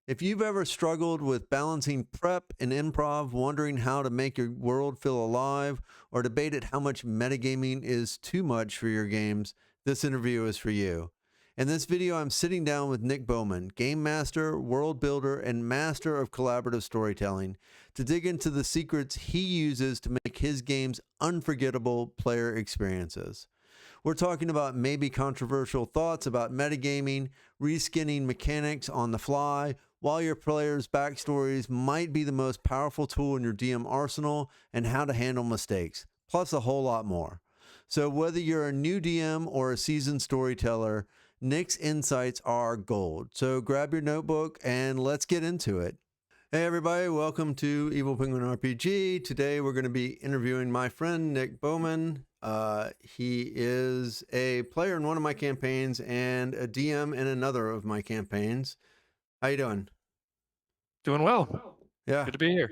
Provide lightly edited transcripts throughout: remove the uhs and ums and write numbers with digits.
If you've ever struggled with balancing prep and improv, wondering how to make your world feel alive, or debated how much metagaming is too much for your games, this interview is for you. In this video, I'm sitting down with Nick Bowman, game master, world builder, and master of collaborative storytelling, to dig into the secrets he uses to make his games unforgettable player experiences. We're talking about maybe controversial thoughts about metagaming, reskinning mechanics on the fly, while your players' backstories might be the most powerful tool in your DM arsenal, and how to handle mistakes, plus a whole lot more. So whether you're a new DM or a seasoned storyteller, Nick's insights are gold. So grab your notebook and let's get into it. Hey everybody, welcome to Evil Penguin RPG. Today we're going to be interviewing my friend Nick Bowman. He is a player in one of my campaigns and a DM in another of my campaigns. How you doing? Doing well. Yeah. Good to be here.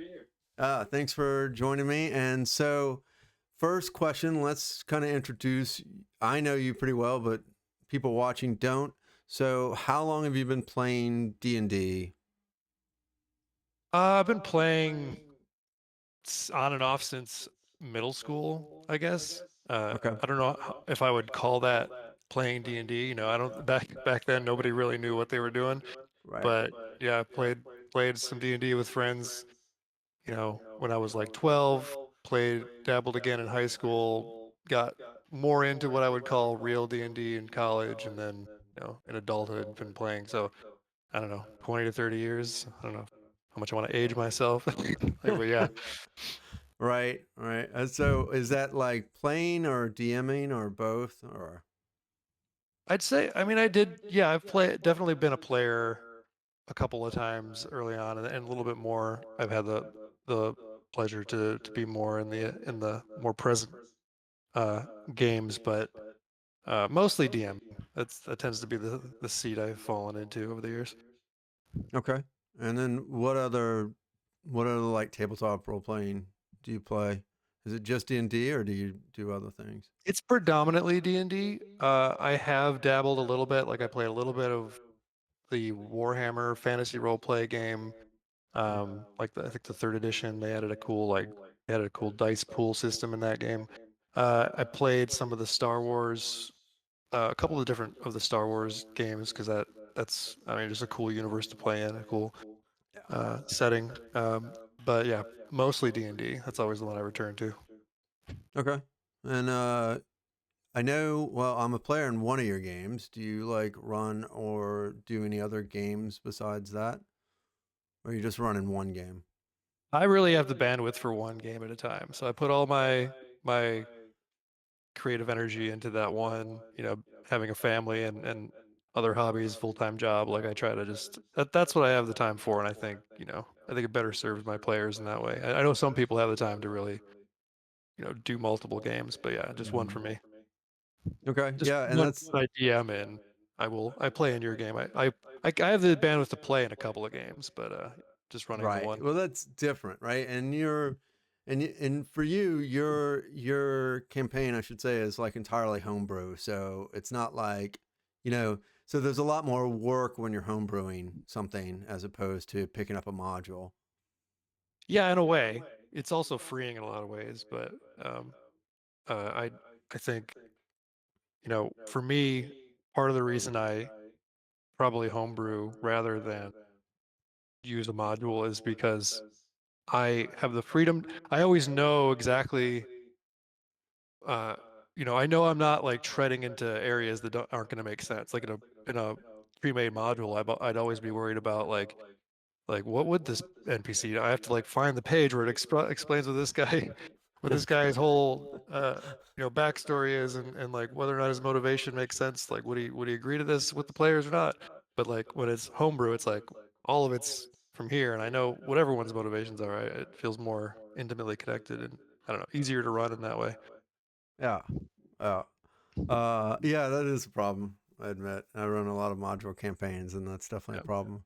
Thanks for joining me. And so, first question, let's kind of introduce. I know you pretty well, but people watching don't. So, how long have you been playing D&D? I've been playing on and off since middle school, I guess. Okay. I don't know if I would call that playing D&D. I don't back then nobody really knew what they were doing. Right. But yeah, I played some D&D with friends, when I was like 12, dabbled again in high school, got more into what I would call real D&D in college, and then, in adulthood been playing. So I don't know, 20 to 30 years. I don't know how much I want to age myself. But yeah, Right. Right. So, is that like playing or DMing or both? Or I'd say, yeah, definitely been a player a couple of times early on, and a little bit more. I've had the pleasure to be more in the more present uh, games, but mostly DM. That tends to be the seat I've fallen into over the years. okay. And then what other like tabletop role playing do you play? Is it just D&D or do you do other things? It's predominantly D&D. I have dabbled a little bit, like I played a little bit of the Warhammer fantasy role play game. Like I think the third edition, they added a cool dice pool system in that game. I played some of the Star Wars, a couple of different of the Star Wars games because that's just a cool universe to play in, a cool setting. But yeah, mostly D&D. That's always the one I return to. Okay. And I know, well, I'm a player in one of your games. Do you like run or do any other games besides that? Or you just run in one game? I really have the bandwidth for one game at a time, so I put all my creative energy into that one. Having a family and other hobbies, full-time job. Like I try to that's what I have the time for, and I think it better serves my players in that way. I know some people have the time to really, do multiple games, but yeah, just one Hmm. for me. Okay. Just Yeah. And one that's I DM in. I play in your game. I have the bandwidth to play in a couple of games, but just running the right. one. Well, that's different, right? And for you, your campaign, I should say, is like entirely homebrew. So it's not like, you know, so there's a lot more work when you're homebrewing something as opposed to picking up a module. Yeah, in a way. It's also freeing in a lot of ways, but um, I think, for me, part of the reason I probably homebrew rather than use a module is because I have the freedom. I always know exactly, uh, I know I'm not like treading into areas that aren't going to make sense. Like in a pre-made module, I'd always be worried about like what would this NPC? I have to like find the page where it explains what this guy, what this guy's whole backstory is, and like whether or not his motivation makes sense. Like would he agree to this with the players or not? But like when it's homebrew, it's like all of it's from here, and I know what everyone's motivations are. It feels more intimately connected, and I don't know, easier to run in that way. Yeah. Yeah. Yeah, that is a problem. I admit I run a lot of module campaigns, and that's definitely Yeah. a problem.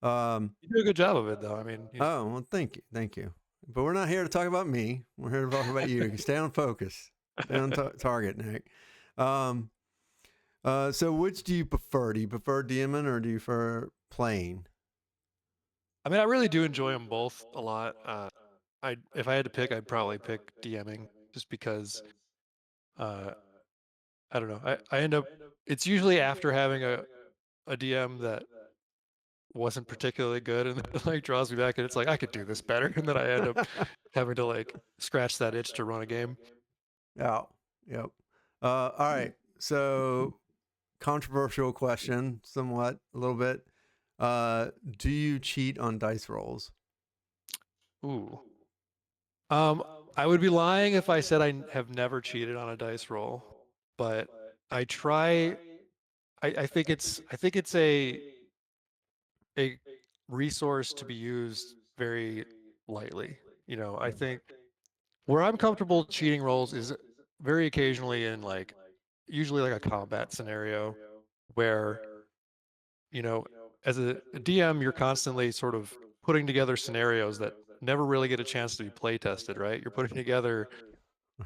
Um, You do a good job of it, though. oh well, thank you. But we're not here to talk about me. We're here to talk about you. Stay on focus. Stay on target, Nick. Um, so which do you prefer? Do you prefer DMing or do you prefer playing? I mean, I really do enjoy them both a lot. I if I had to pick, I'd probably pick DMing just because uh, I don't know. I end up it's usually after having a DM that wasn't particularly good and then like draws me back and it's like I could do this better and then I end up having to like scratch that itch to run a game. Yeah. Yep. All right. So controversial question, somewhat, a little bit. Do you cheat on dice rolls? Ooh. I would be lying if I said have never cheated on a dice roll, but I try. I think it's a resource to be used very lightly. You know, I think where I'm comfortable cheating rolls is very occasionally in like usually like a combat scenario where you know as a DM you're constantly sort of putting together scenarios that never really get a chance to be play tested, right? You're putting together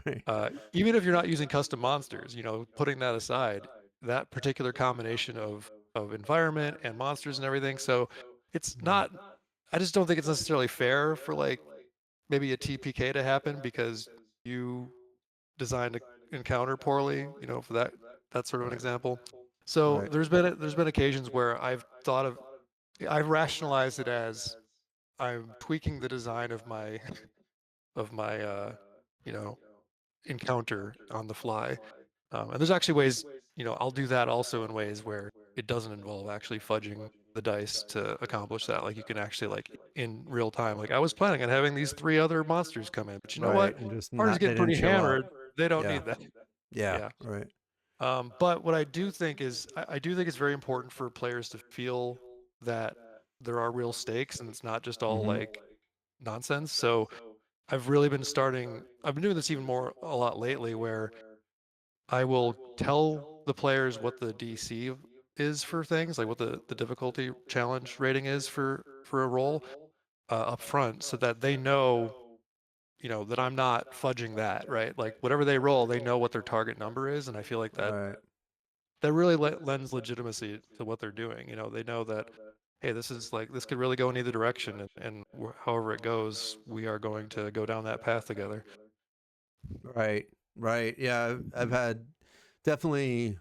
Right. even if you're not using custom monsters, you know, putting that aside, that particular combination of environment and monsters and everything. So it's not. I just don't think it's necessarily fair for like maybe a TPK to happen because you designed an encounter poorly. You know, for that sort of an Right. example. So Right. there's been occasions where I've rationalized it as I'm tweaking the design of my you know encounter on the fly. And there's actually ways, you know, I'll do that also in ways where it doesn't involve actually fudging the dice to accomplish that. Like you can actually like in real time, like I was planning on having these three other monsters come in, but you know what? Right. And just Party's not, they getting didn't pretty show up. hammered. They don't Yeah. need that. Yeah. Yeah. Right. But what I do think is I do think it's very important for players to feel that there are real stakes and it's not just all Mm-hmm. like nonsense. So I've been doing this even more a lot lately where I will tell the players what the DC is for things, like what the difficulty challenge rating is for a role up front, so that they know, you know, that I'm not fudging that, right? Like whatever they roll, they know what their target number is, and I feel like Right. that really lends legitimacy to what they're doing. You know, they know that, hey, this is like this could really go in either direction, and however it goes, we are going to go down that path together. Right. Right. Yeah. I've had definitely.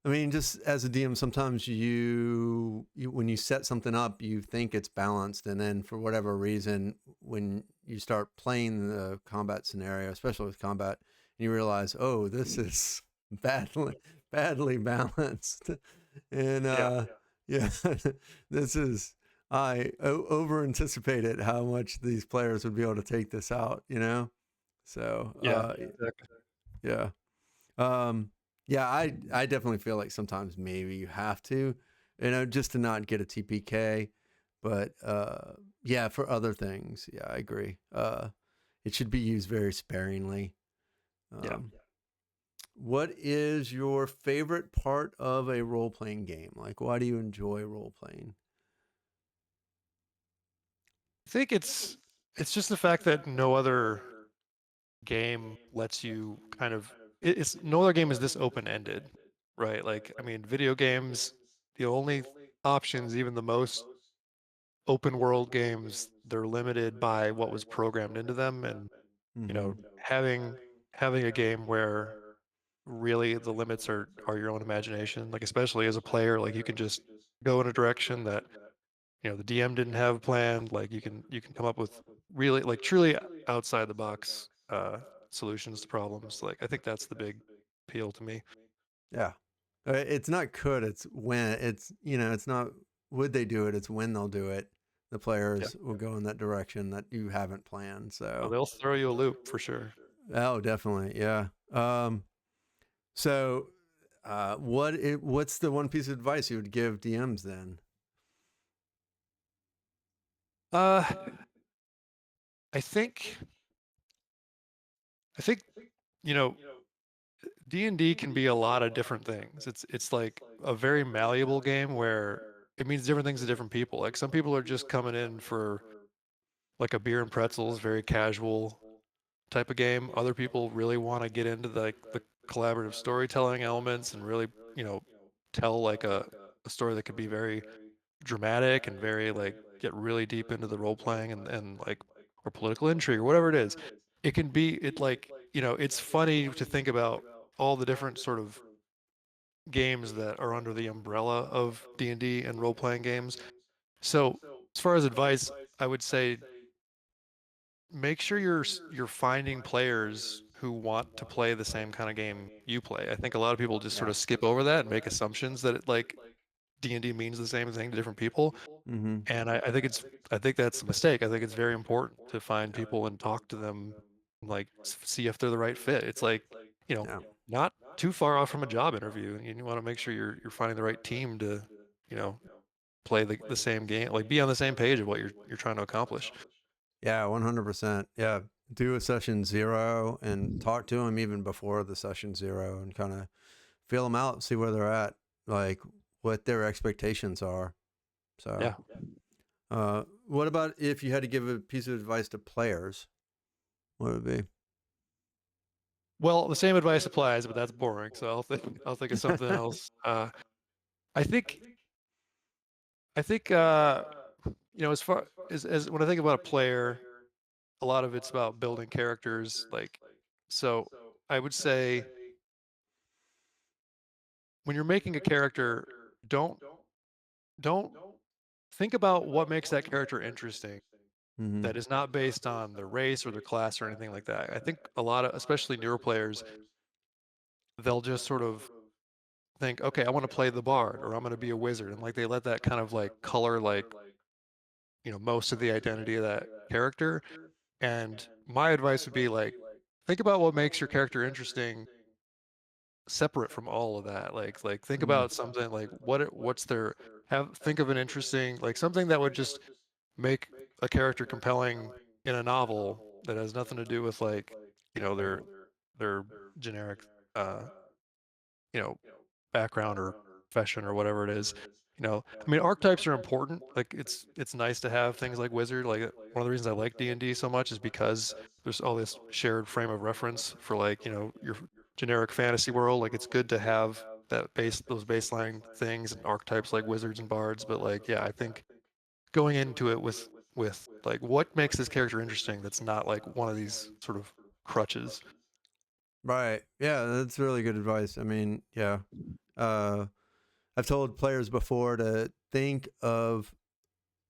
I mean, just as a DM, sometimes you when you set something up, you think it's balanced, and then for whatever reason, when you start playing the combat scenario, especially with combat, you realize, oh, this is badly badly balanced, and Yeah. yeah, this is over anticipated how much these players would be able to take this out, you know. So Yeah. Exactly. yeah. Um, yeah, I definitely feel like sometimes maybe you have to, you know, just to not get a TPK. But yeah, for other things, yeah, I agree. It should be used very sparingly. Yeah. Um, what is your favorite part of a role playing game? Like, why do you enjoy role playing? I think it's just the fact that no other game lets you kind of it's no other game is this open-ended, right? Like, I mean, video games, the only options, even the most open world games, they're limited by what was programmed into them. And, you Mm-hmm. know, having a game where really the limits are your own imagination, like especially as a player, like you can just go in a direction that you know the DM didn't have planned. Like you can come up with really like truly outside the box solutions to problems. Like I think that's the big appeal to me. Yeah. It's not could, it's when. It's, you know, it's not would they do it, it's when they'll do it. The Yeah. players will go in that direction that you haven't planned. Oh, So, they'll throw you a loop for sure. oh, definitely. Yeah. So, what's the one piece of advice you would give DMs then? Uh, I think I think you know D&D can be a lot of different things. It's like a very malleable game where it means different things to different people. Like some people are just coming in for like a beer and pretzels, very casual type of game. Other people really want to get into the collaborative storytelling elements and really, you know, tell like a story that could be very dramatic and very like get really deep into the role playing and like or political intrigue or whatever it is, it can be it like, it's funny to think about all the different sort of games that are under the umbrella of D&D and role playing games. So, as far as advice, I would say make sure you're finding players who want to play the same kind of game you play. I think a lot of people just sort Yeah. of skip over that and make assumptions that like D&D means the same thing to different people. Mm-hmm. And I think that's a mistake. I think it's very important to find people and talk to them, like see if they're the right fit. It's like, you know, Yeah. not too far off from a job interview. You want to make sure you're finding the right team to, you know, play the same game, like be on the same page of what you're trying to accomplish. Yeah, 100%. Yeah. Do a session 0 and talk to them even before the session 0 and kind of feel them out, see where they're at, like what their expectations are. So, Yeah. what about if you had to give a piece of advice to players? What would it Well, the same advice applies, but that's boring. So I'll think of something be? else. I think I think as far as when I think about a player, a lot of it's about building characters. Like, so I would say when you're making a character, don't don't think about what makes that character interesting. Mm-hmm. That is not based on their race or their class or anything like that. I think a lot of, especially newer players, they'll just sort of think, okay, I want to play the bard or I'm going to be a wizard, and like they let that kind of like color like most of the identity of that character. And my advice would be like, think about what makes your character interesting separate from all of that. Like think Mm. about something like what's their have think of an interesting like something that would just make a character compelling in a novel that has nothing to do with like their generic uh you know background or profession or whatever it is. I mean, archetypes are important. Like it's nice to have things like wizard. Like one of the reasons I like D&D so much is because there's all this shared frame of reference for like, your generic fantasy world. Like it's good to have those baseline things and archetypes like wizards and bards. But like, yeah, I think going into it with like what makes this character interesting that's not like one of these sort of crutches. Right. Yeah, that's really good advice. I mean, yeah. Uh, I've told players before to think of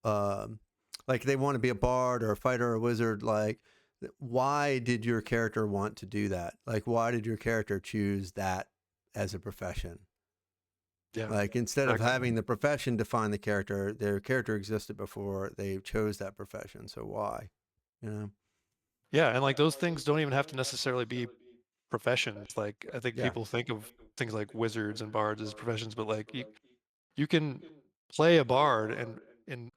um, like they want to be a bard or a fighter or a wizard. Like, why did your character want to do that? Like, why did your character choose that as a profession? Yeah, Like, instead of exactly. having the profession define the character, their character existed before they chose that profession. So why? You know? Yeah, and like those things don't even have to necessarily be professions. Like I think Yeah. people think of things like wizards and bards as professions, but like you can play a bard and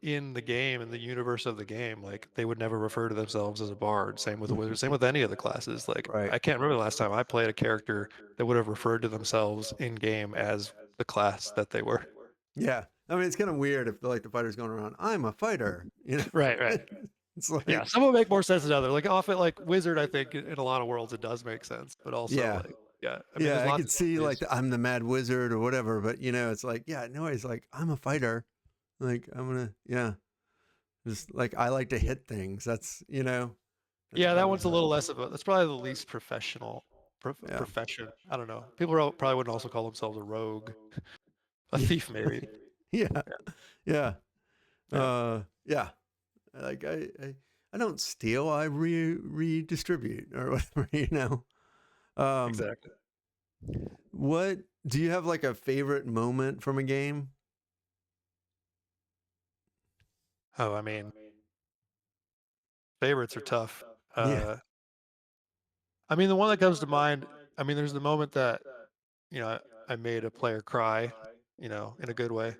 in the game, in the universe of the game, like they would never refer to themselves as a bard. Same with a wizard, same with any of the classes. Like Right. I can't remember the last time I played a character that would have referred to themselves in game as the class that they were. Yeah. I mean, it's kind of weird if like the fighter's going around, I'm a fighter, you Right, know? right. It's Yeah, like, some will make more sense than other. Like often like wizard, I think in a lot of worlds it does make sense, but also yeah. like yeah, I mean Yeah. there's I lots could of see like ways. I'm the mad wizard or whatever, but it's like, yeah, no, it's like, I'm a fighter. Like, I'm going to, yeah. Just like, I like to hit things. That's Yeah, that kind of, one's a little less of a that's probably the least professional yeah. profession. I don't know. People probably wouldn't also call themselves a rogue, a Yeah. thief maybe. Yeah. Yeah. Yeah. Yeah. Yeah. Like I don't steal. I redistribute or whatever. Um, Exactly. what do you have like a favorite moment from a game? Oh, I mean, favorites are tough. Yeah. Uh I mean the one that comes to mind, I mean there's the moment that, you know, I made a player cry, in a good way.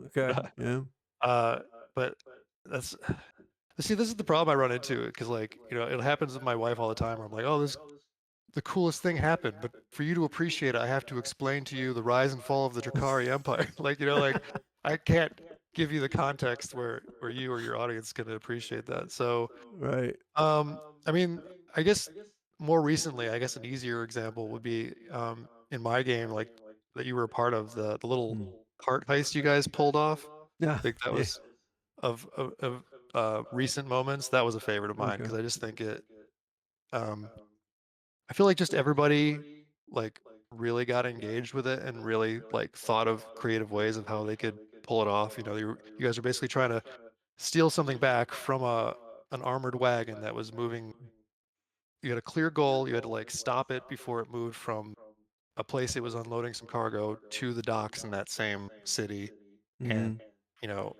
Okay. But Yeah. uh but that's see, this is the problem I run into because like, it happens with my wife all the time where I'm like, "Oh, this the coolest thing happened, but for you to appreciate it, I have to explain to you the rise and fall of the Drakari Empire." Like, like I can't give you the context where you or your audience can appreciate that. So, Right. I mean, I guess more recently, I guess an easier example would be in my game, like that you were a part of the little Mm. cart heist you guys pulled off. I Yeah. think that Yeah. was of recent moments, that was a favorite of mine Okay. because I just think it. Um, I feel like just everybody like really got engaged with it and really like thought of creative ways of how they could pull it off. You guys are basically trying to steal something back from a an armored wagon that was moving. You had a clear goal. You had to like stop it before it moved from a place it was unloading some cargo to the docks in that same city. And Hmm. you know,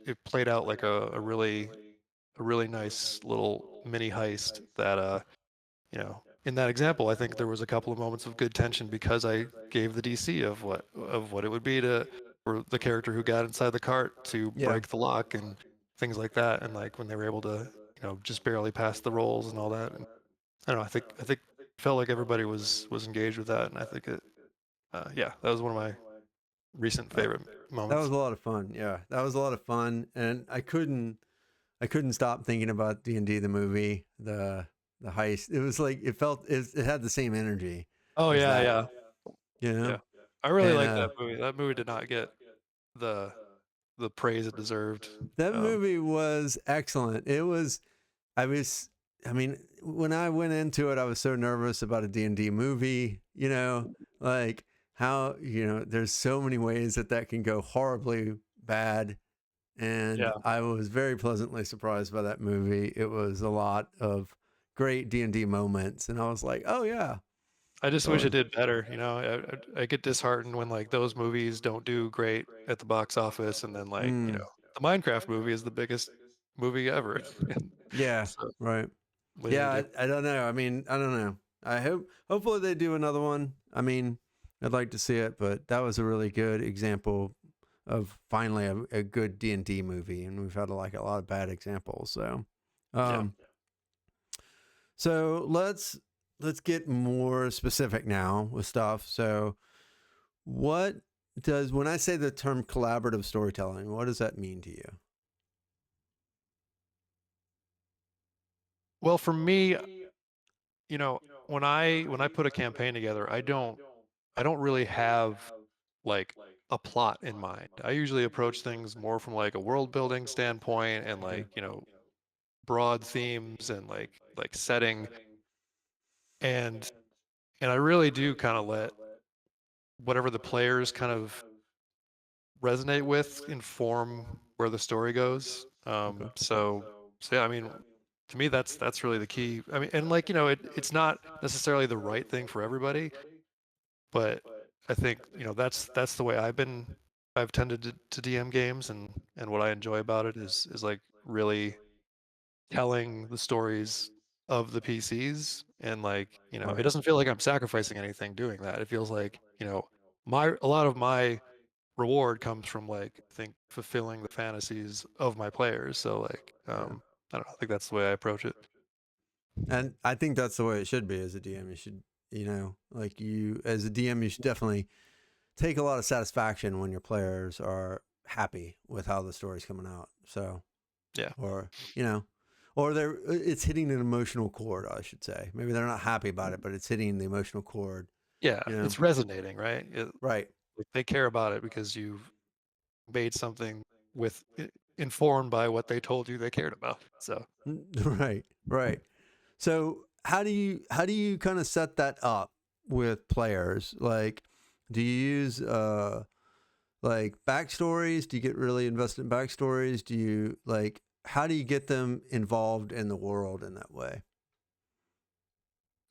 it played out like a really nice little mini heist that in that example, I think there was a couple of moments of good tension because I gave the DC of what it would be to for the character who got inside the cart to Yeah. break the lock and things like that, and like when they were able to just barely pass the rolls and all that. And I don't know. I think felt like everybody was engaged with that, and I think it. Yeah, that was one of my recent That, favorite that was moments. a lot of fun. Yeah, that was a lot of fun, and I couldn't stop thinking about D&D the movie, the heist. It was like it had the same energy Oh as yeah, that, yeah, you yeah. know. I really And like that movie. That movie did not get the the praise it deserved. that Um, movie was excellent. It was. I was. I mean, when I went into it, I was so nervous about a D&D movie. Like how there's so many ways that can go horribly bad. And yeah. I was very pleasantly surprised by that movie. It was a lot of great D&D moments, and I was like, "Oh yeah." I just wish So, it did better. I get disheartened when like those movies don't do great at the box office, and then like mm, the Minecraft movie is the biggest movie ever. And yeah, so right. what are you Yeah, gonna do? I don't know. I mean, I don't know. Hopefully they do another one. I mean, I'd like to see it, but that was a really good example of finally a good D&D movie, and we've had like a lot of bad examples. So, Yeah. um, so let's get more specific now with stuff. So, what when I say the term collaborative storytelling, what does that mean to you? Well, for me, you know, when I put a campaign together, I don't really have like a plot in mind. I usually approach things more from like a world building standpoint and Okay. like, broad themes and like setting and and I really do kind of let whatever the players kind of resonate with inform where the story goes. Okay. So yeah, I mean, to me that's really the key. I mean, and like it's not necessarily the right thing for everybody, but I think that's the way I've tended to DM games, and what I enjoy about it is like really telling the stories of the PCs, and like it Right. doesn't feel like I'm sacrificing anything doing that. It feels like my a lot of my reward comes from like I think fulfilling the fantasies of my players. So like Yeah. I don't know, I think that's the way I approach it. And I think that's the way it should be as a DM. You should, like as a DM, you should definitely take a lot of satisfaction when your players are happy with how the story's coming out. So, Yeah. or, or it's hitting an emotional chord, I should say. Maybe they're not happy about it, but it's hitting the emotional chord, Yeah, you know? it's resonating, right? Right. Like they care about it because you've made something informed by what they told you they cared about. So Right. Right. So how do you kind of set that up with players? Like, do you use like backstories? Do you get really invested in backstories? Do you like how do you get them involved in the world in that way?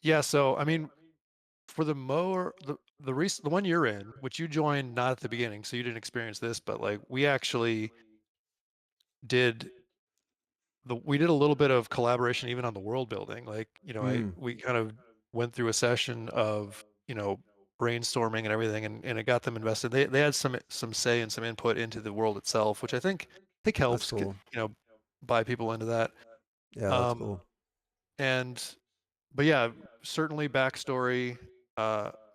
yeah, so I mean, for the one you're in, which you joined not at the beginning, so you didn't experience this, but like we actually did we did a little bit of collaboration even on the world building. Like, Mm, we kind of went through a session of, brainstorming and everything, and it got them invested. They had some say and some input into the world itself, which I think that's helps get, cool. buy people into that. Yeah, that's Um cool. and but yeah, certainly backstory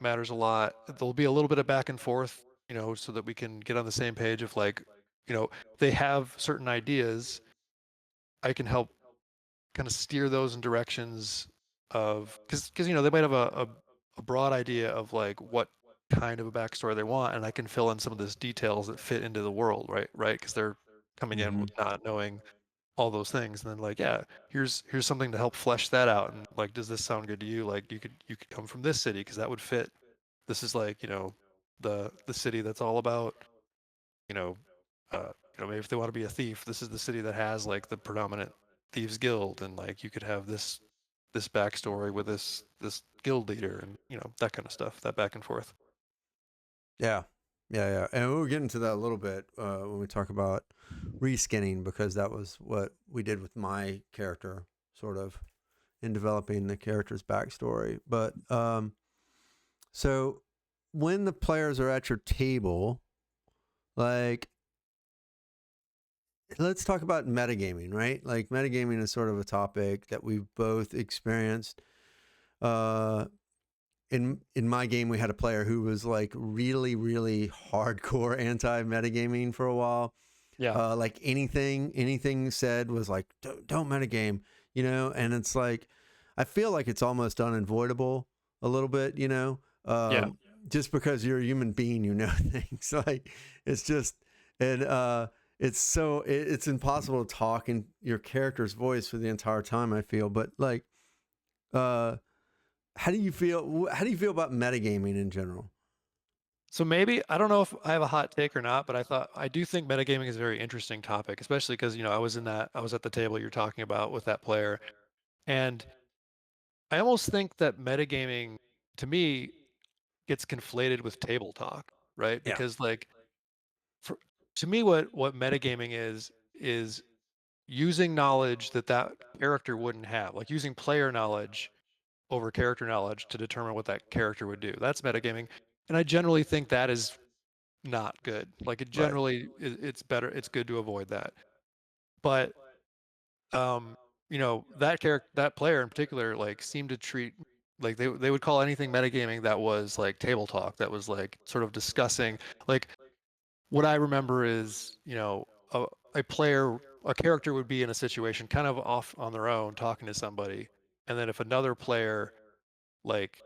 matters a lot. There'll be a little bit of back and forth, so that we can get on the same page of like, they have certain ideas. I can help kind of steer those in directions of because they might have a broad idea of like what kind of a backstory they want, and I can fill in some of those details that fit into the world, right? Because they're coming in Mm-hmm. with not knowing all those things, and then like, yeah, here's something to help flesh that out, and like, does this sound good to you? Like, you could come from this city because that would fit. This is like, the city that's all about, you know, maybe if they want to be a thief, this is the city that has like the predominant thieves guild, and like you could have this backstory with this guild leader, and that kind of stuff, that back and forth. Yeah, yeah. And we'll get into that a little bit when we talk about reskinning, because that was what we did with my character, sort of, in developing the character's backstory. But so when the players are at your table, like, let's talk about metagaming, right? Like, metagaming is sort of a topic that we've both experienced. Uh, in my game, we had a player who was like really, really hardcore anti metagaming for a while. Yeah, Like anything said was like, don't metagame, and it's like, I feel like it's almost unavoidable a little bit, yeah, just because you're a human being, things like, it's just, and it's impossible to talk in your character's voice for the entire time, I feel. But like, uh, how do you feel about metagaming in general? so maybe, I don't know if I have a hot take or not, but I do think metagaming is a very interesting topic, especially because I was at the table you're talking about with that player, and I almost think that metagaming, to me, gets conflated with table talk, right? Yeah. Because like, for to me, what metagaming is using knowledge that character wouldn't have, like using player knowledge over character knowledge to determine what that character would do. That's metagaming, and I generally think that is not good. Like, it Right. generally it's better, it's good to avoid that. But um, that player in particular like seemed to treat, like, they would call anything metagaming that was like table talk, that was like sort of discussing, like, what I remember is, a player, a character would be in a situation kind of off on their own talking to somebody, and then if another player like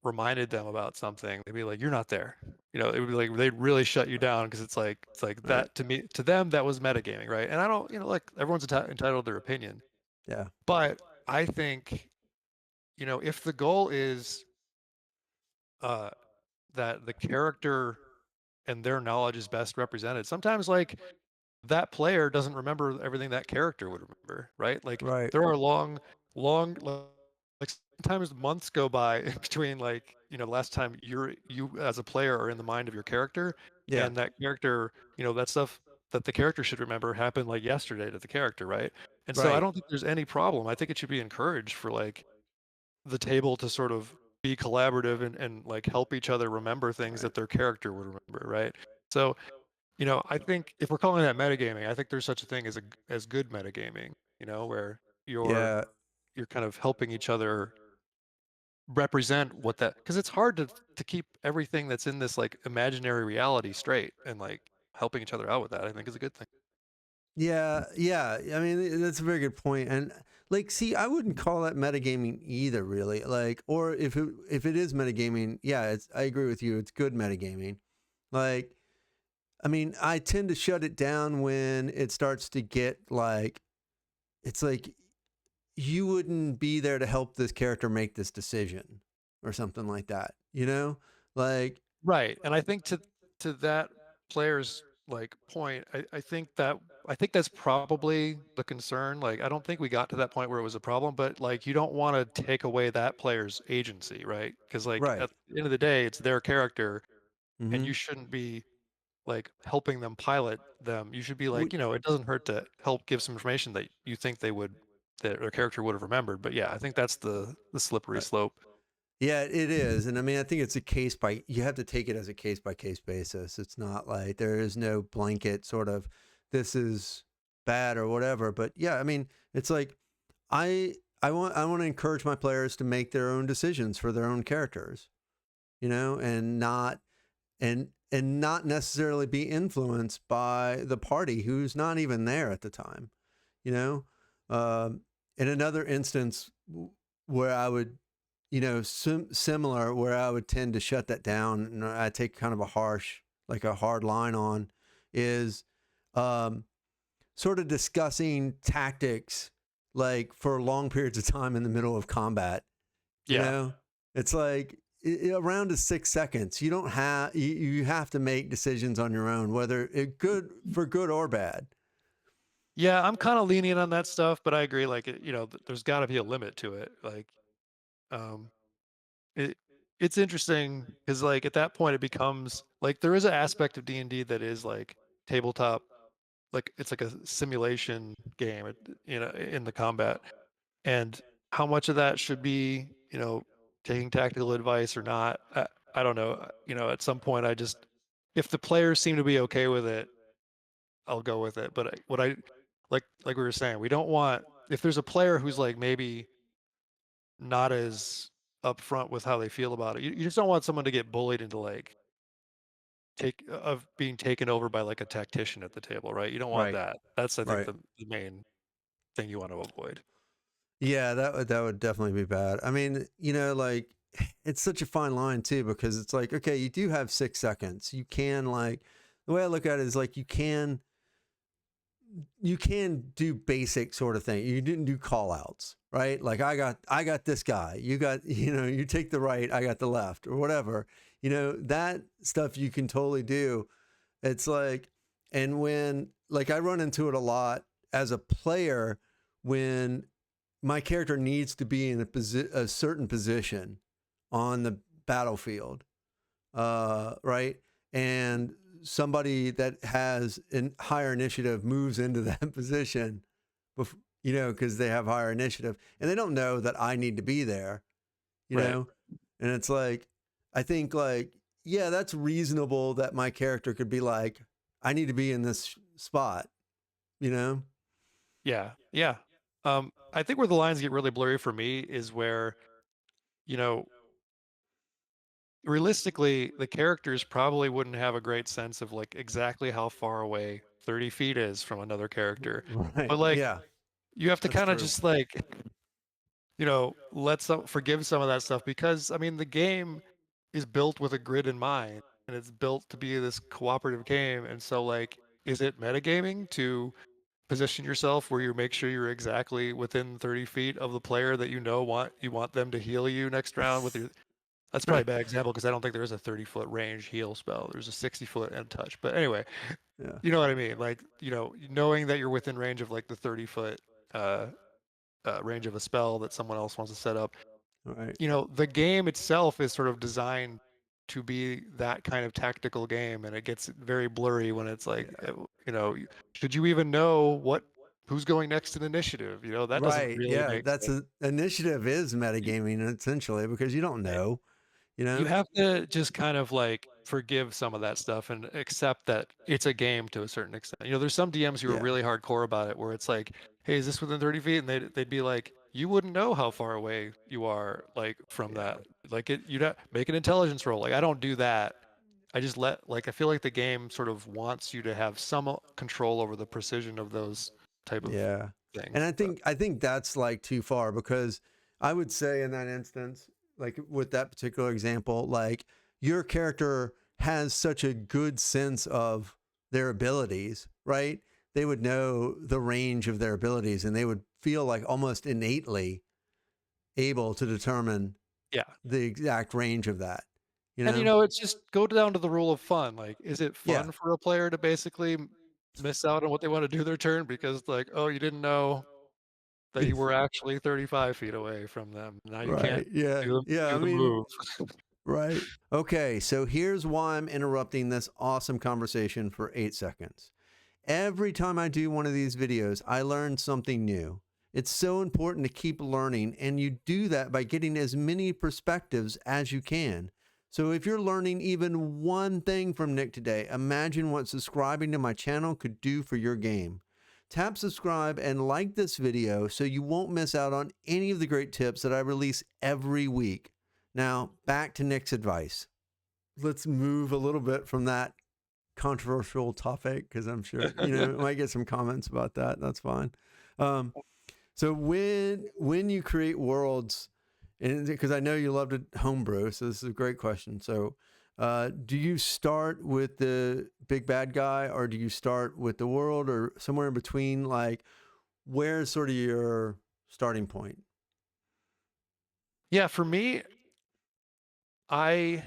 reminded them about something, they'd be like, "You're not there." It would be like they'd really shut you down, because it's like Right. that, to them, that was metagaming, right? And I don't, like, everyone's entitled to their opinion, Yeah. but I think, if the goal is uh that the character and their knowledge is best represented, sometimes like that player doesn't remember everything that character would remember, right? Like, Right. there are long, like, sometimes months go by between, like, the last time you as a player are in the mind of your character, Yeah. and that character, that stuff that the character should remember happened like yesterday to the character, right? And so I Right. don't think there's any problem. I think it should be encouraged for like the table to sort of be collaborative, and like help each other remember things Right. that their character would remember, right? So, I think if we're calling that metagaming, I think there's such a thing as good metagaming, where you're Yeah. you're kind of helping each other represent what that, because it's hard to keep everything that's in this like imaginary reality straight, and like helping each other out with that, I think, is a good thing. Yeah, yeah. I mean, that's a very good point. And like, see, I wouldn't call that metagaming either, really. Like, or if it is metagaming, yeah, I agree with you. It's good metagaming. Like, I mean, I tend to shut it down when it starts to get like, it's like you wouldn't be there to help this character make this decision or something like that. Like, Right, and I think to that player's like point, I think that's probably the concern. Like, I don't think we got to that point where it was a problem, but like, you don't want to take away that player's agency, right? Because like, right. at the end of the day, it's their character, and Mm-hmm. you shouldn't be like helping them pilot them. You should be like, We, it doesn't hurt to help give some information that you think that their character would have remembered. But yeah, I think that's the slippery right. slope. Yeah, it is. And I mean, I think it's you have to take it as a case by case basis. It's not like there is no blanket sort of, this is bad or whatever. But yeah, I mean, it's like, I want to encourage my players to make their own decisions for their own characters, and not necessarily be influenced by the party who's not even there at the time, you know? In another instance where I would similar where I would tend to shut that down and I take kind of a harsh, like a hard line on is um, sort of discussing tactics like for long periods of time in the middle of combat. You Yeah. know, it's like around to 6 seconds. You don't have you have to make decisions on your own, whether it good or bad. Yeah, I'm kind of lenient on that stuff, but I agree. Like, there's got to be a limit to it. Like, um, it it's interesting because like at that point it becomes like there is an aspect of D&D that is like tabletop, like it's like a simulation game, in the combat, and how much of that should be, taking tactical advice or not. I don't know. At some point, if the players seem to be okay with it, I'll go with it. But like we were saying, we don't want if there's a player who's like maybe not as upfront with how they feel about it. You just don't want someone to get bullied into like of being taken over by like a tactician at the table, right? You don't want Right. that. That's I think Right. the main thing you want to avoid. Yeah, that would definitely be bad. I mean, like it's such a fine line too because it's like, okay, you do have 6 seconds. You can like the way I look at it is like you can do basic sort of thing. You didn't do call outs, right? Like I got this guy. You got, you take the right, I got the left or whatever. That stuff you can totally do. It's like, and when like I run into it a lot as a player when my character needs to be in a certain position on the battlefield, right? And somebody that has a higher initiative moves into that position, because they have higher initiative and they don't know that I need to be there, you Right. know? And it's like, I think like, yeah, that's reasonable that my character could be like, I need to be in this spot, you know? Yeah. Yeah. I think where the lines get really blurry for me is where, you know, realistically, the characters probably wouldn't have a great sense of like exactly how far away 30 feet is from another character. Right. But like Yeah, you have to that's kind of true. just like, let some forgive some of that stuff because I mean the game is built with a grid in mind and it's built to be this cooperative game. And so like, is it metagaming to position yourself where you make sure you're exactly within 30 feet of the player that you want them to heal you next round with your that's probably a bad example because I don't think there is a 30-foot range heal spell. There's a 60-foot end touch. But anyway, Yeah. you know what I mean? Like, knowing that you're within range of like the 30-foot uh, range of a spell that someone else wants to set up. All right. The game itself is sort of designed to be that kind of tactical game, and it gets very blurry when it's like, Yeah. should you even know who's going next in initiative? That doesn't Right. really Yeah. make That's sense. initiative is metagaming essentially because you don't know, you You know? have to just kind of like forgive some of that stuff and accept that it's a game to a certain extent. There's some DMs who are Yeah. really hardcore about it where it's like, hey, is this within 30 feet? And they'd be like, you wouldn't know how far away you are like from Yeah. that. Like you'd make an intelligence roll. Like I don't do that. I just I feel like the game sort of wants you to have some control over the precision of those type of Yeah. And things. I think that's like too far because I would say in that instance, like with that particular example, like your character has such a good sense of their abilities, right? They would know the range of their abilities and they would feel like almost innately able to determine Yeah. the exact range of that, you And know? it's just go down to the rule of fun. Like, is it Yeah. fun for a player to basically miss out on what they want to do their turn because, like, oh, you didn't know that you were actually 35 feet away from them. Now you can't Right. Yeah. Yeah. do I the mean, move. right. Okay. So here's why I'm interrupting this awesome conversation for 8 seconds. Every time I do one of these videos, I learn something new. It's so important to keep learning, and you do that by getting as many perspectives as you can. So if you're learning even one thing from Nick today, imagine what subscribing to my channel could do for your game. Tap subscribe and like this video so you won't miss out on any of the great tips that I release every week. Now, back to Nick's advice. Let's move a little bit from that controversial topic because I'm sure I might get some comments about that. That's fine. So when you create worlds And because I know you love to homebrew, so this is a great question. So, do you start with the big bad guy, or do you start with the world, or somewhere in between? Like, where's sort of your starting point? Yeah, for me, I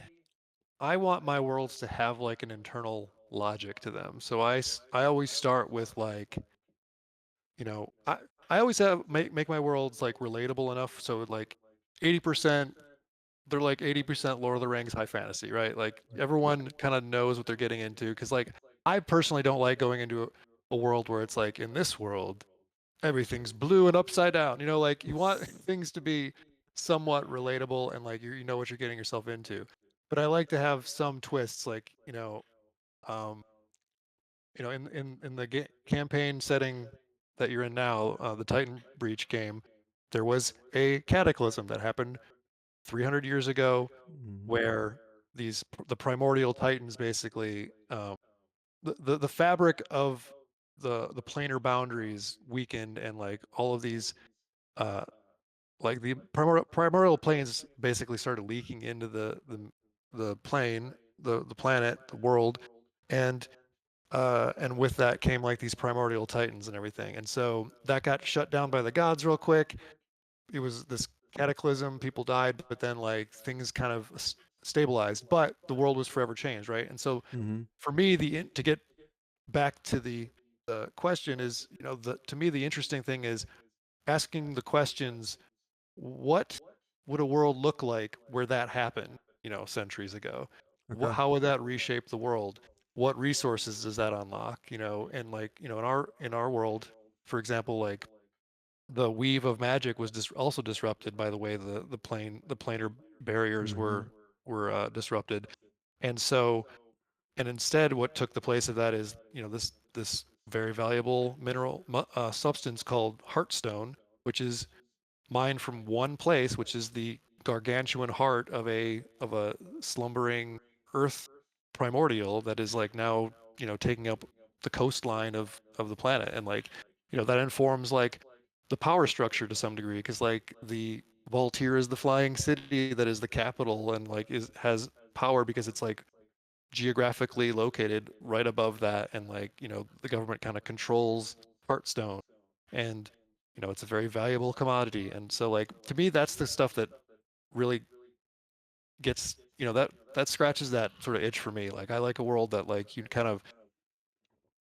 I want my worlds to have like an internal logic to them. So I always start with like, you know, I always have make my worlds like relatable enough so like 80% they're like 80% Lord of the Rings high fantasy, right? Like everyone kind of knows what they're getting into because like I personally don't like going into a world where it's like in this world everything's blue and upside down. You know, like you want things to be somewhat relatable and like you know what you're getting yourself into. But I like to have some twists, like um, in the campaign setting that you're in now, the Titan Breach game, there was a cataclysm that happened 300 years ago, Mhm. where the primordial Titans basically the fabric of the planar boundaries weakened and like all of these uh like the primordial planes basically started leaking into the plane, the planet, the world, and and with that came like these primordial titans and everything. And so that got shut down by the gods real quick. It was this cataclysm, people died, but then like things kind of stabilized, but the world was forever changed, right? And so Mhm. for me, to get back to the question is, to me the interesting thing is asking the questions, what would a world look like where that happened, centuries ago? Okay. How would that reshape the world? What resources does that unlock? And like, in our world, for example, like the weave of magic was also disrupted by the way the planar barriers Mhm. were disrupted. And so, and instead what took the place of that is, this very valuable mineral substance called heartstone, which is mined from one place, which is the gargantuan heart of a slumbering earth primordial that is like now, taking up the coastline of the planet. And like, that informs like the power structure to some degree, because like the Voltir is the flying city that is the capital and like is has power because it's like geographically located right above that, and like, the government kind of controls Hearthstone, and it's a very valuable commodity. And so like to me that's the stuff that really gets, that scratches that sort of itch for me. Like I like a world that like you kind of,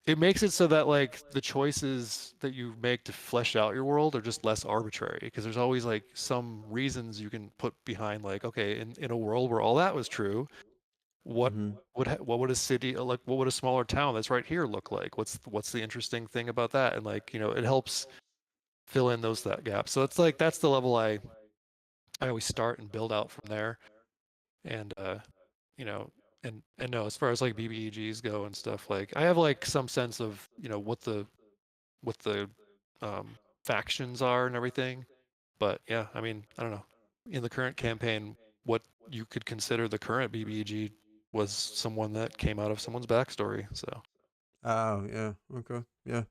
it makes it so that like the choices that you make to flesh out your world are just less arbitrary, because there's always like some reasons you can put behind, like, okay, in a world where all that was true, what Mhm. what would a city, like what would a smaller town that's right here look like? What's the interesting thing about that? And like, it helps fill in those that gaps. So it's like that's the level I always start and build out from there. And you know, and no, as far as like BBEGs go and stuff, like I have like some sense of, what the um factions are and everything. But yeah, I mean, I don't know. In the current campaign, what you could consider the current BBEG was someone that came out of someone's backstory. So Oh, yeah. Okay. Yeah.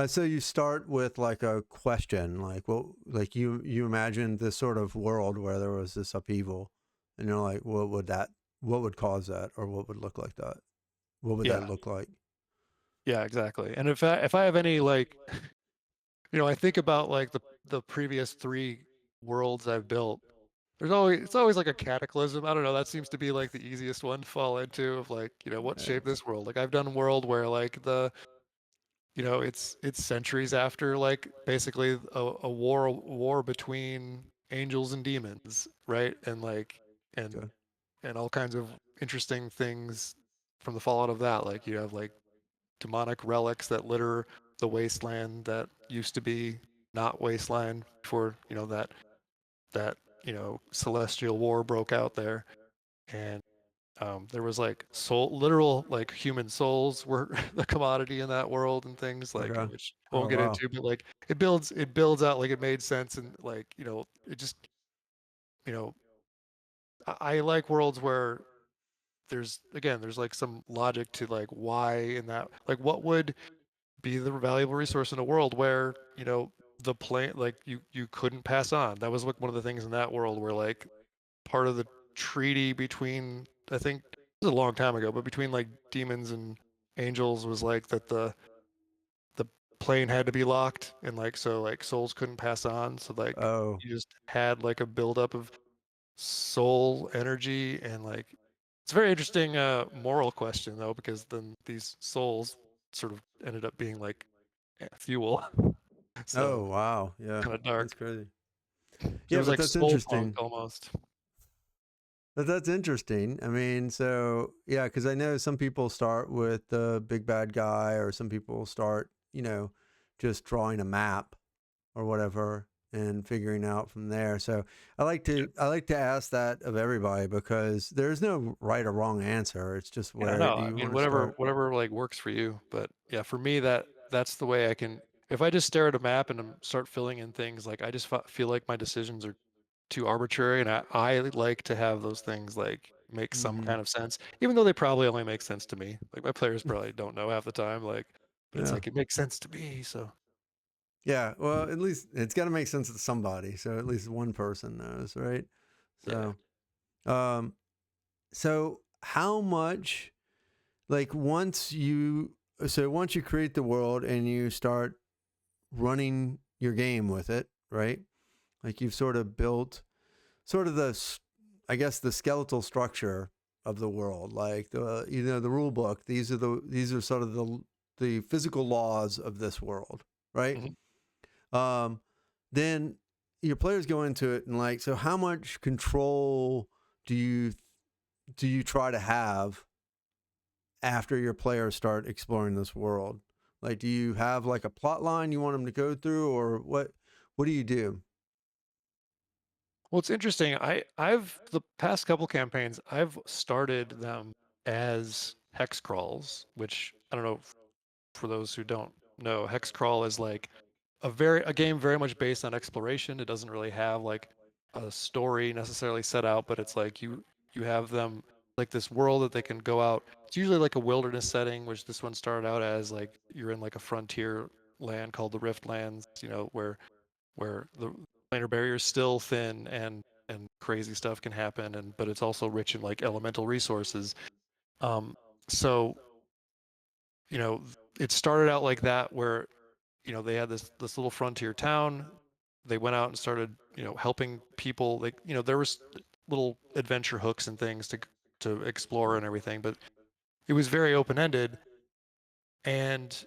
So you start with like a question, like like you imagine this sort of world where there was this upheaval, and you're like, what would cause that, or what would look like that? What would that yeah, look like? yeah, exactly. And if I have any like, I think about like the previous three worlds I've built. It's always like a cataclysm. I don't know. That seems to be like the easiest one to fall into, of like, what shaped It's this world. Like I've done a world where like it's centuries after like basically a war between angels and demons, right? And like and okay. and all kinds of interesting things from the fallout of that. Like you have like demonic relics that litter the wasteland that used to be not wasteland before, that celestial war broke out there. And there was like literal like human souls were the commodity in that world and things like, Okay. which I won't Oh get wow. into, but like it builds out like it made sense. And like, it just, you know I like worlds where there's like some logic to like why in that, like what would be the valuable resource in a world where, the plane, like you couldn't pass on. That was like one of the things in that world where like part of the treaty between, I think it was a long time ago, but between like demons and angels was like that the plane had to be locked, and like so like souls couldn't pass on. So like Oh, you just had like a buildup of soul energy, and like it's a very interesting moral question though, because then these souls sort of ended up being like fuel. oh, So wow. Yeah, kind of that's dark. crazy. So it Yeah, was but like that's soul punk interesting. almost. But that's interesting. I mean, so yeah, because I know some people start with the big bad guy, or some people start, just drawing a map or whatever and figuring out from there. So I like to ask that of everybody because there's no right or wrong answer. It's just Yeah, where no, do I you mean want to whatever start? like works for you. But yeah, for me that's the way I can. If I just stare at a map and start filling in things, like I just feel like my decisions are too arbitrary, and I like to have those things like make some Mm-hmm. kind of sense, even though they probably only make sense to me. Like my players probably don't know half the time, like, but it's Yeah. like it makes sense to me. So Yeah. Well, at least it's got to make sense to somebody. So at least one person knows, right? yeah. So, um, so how much, like once you create the world and you start running your game with it, right? Like you've sort of built sort of I guess the skeletal structure of the world, like the rule book. These are sort of the physical laws of this world, right? Mhm. Um, then your players go into it and like, so how much control do you try to have after your players start exploring this world? Like, do you have like a plot line you want them to go through, or what? What do you do? Well, it's interesting. I've the past couple campaigns I've started them as hex crawls, which I don't know. For those who don't know, hex crawl is like a game very much based on exploration. It doesn't really have like a story necessarily set out, but it's like you have them like this world that they can go out. It's usually like a wilderness setting, which this one started out as like you're in like a frontier land called the Rift Lands, where the planar barrier is still thin, and crazy stuff can happen, and but it's also rich in like elemental resources. Um, so you know, it started out like that where they had this little frontier town. They went out and started, helping people. Like, there was little adventure hooks and things to explore and everything, but it was very open ended. And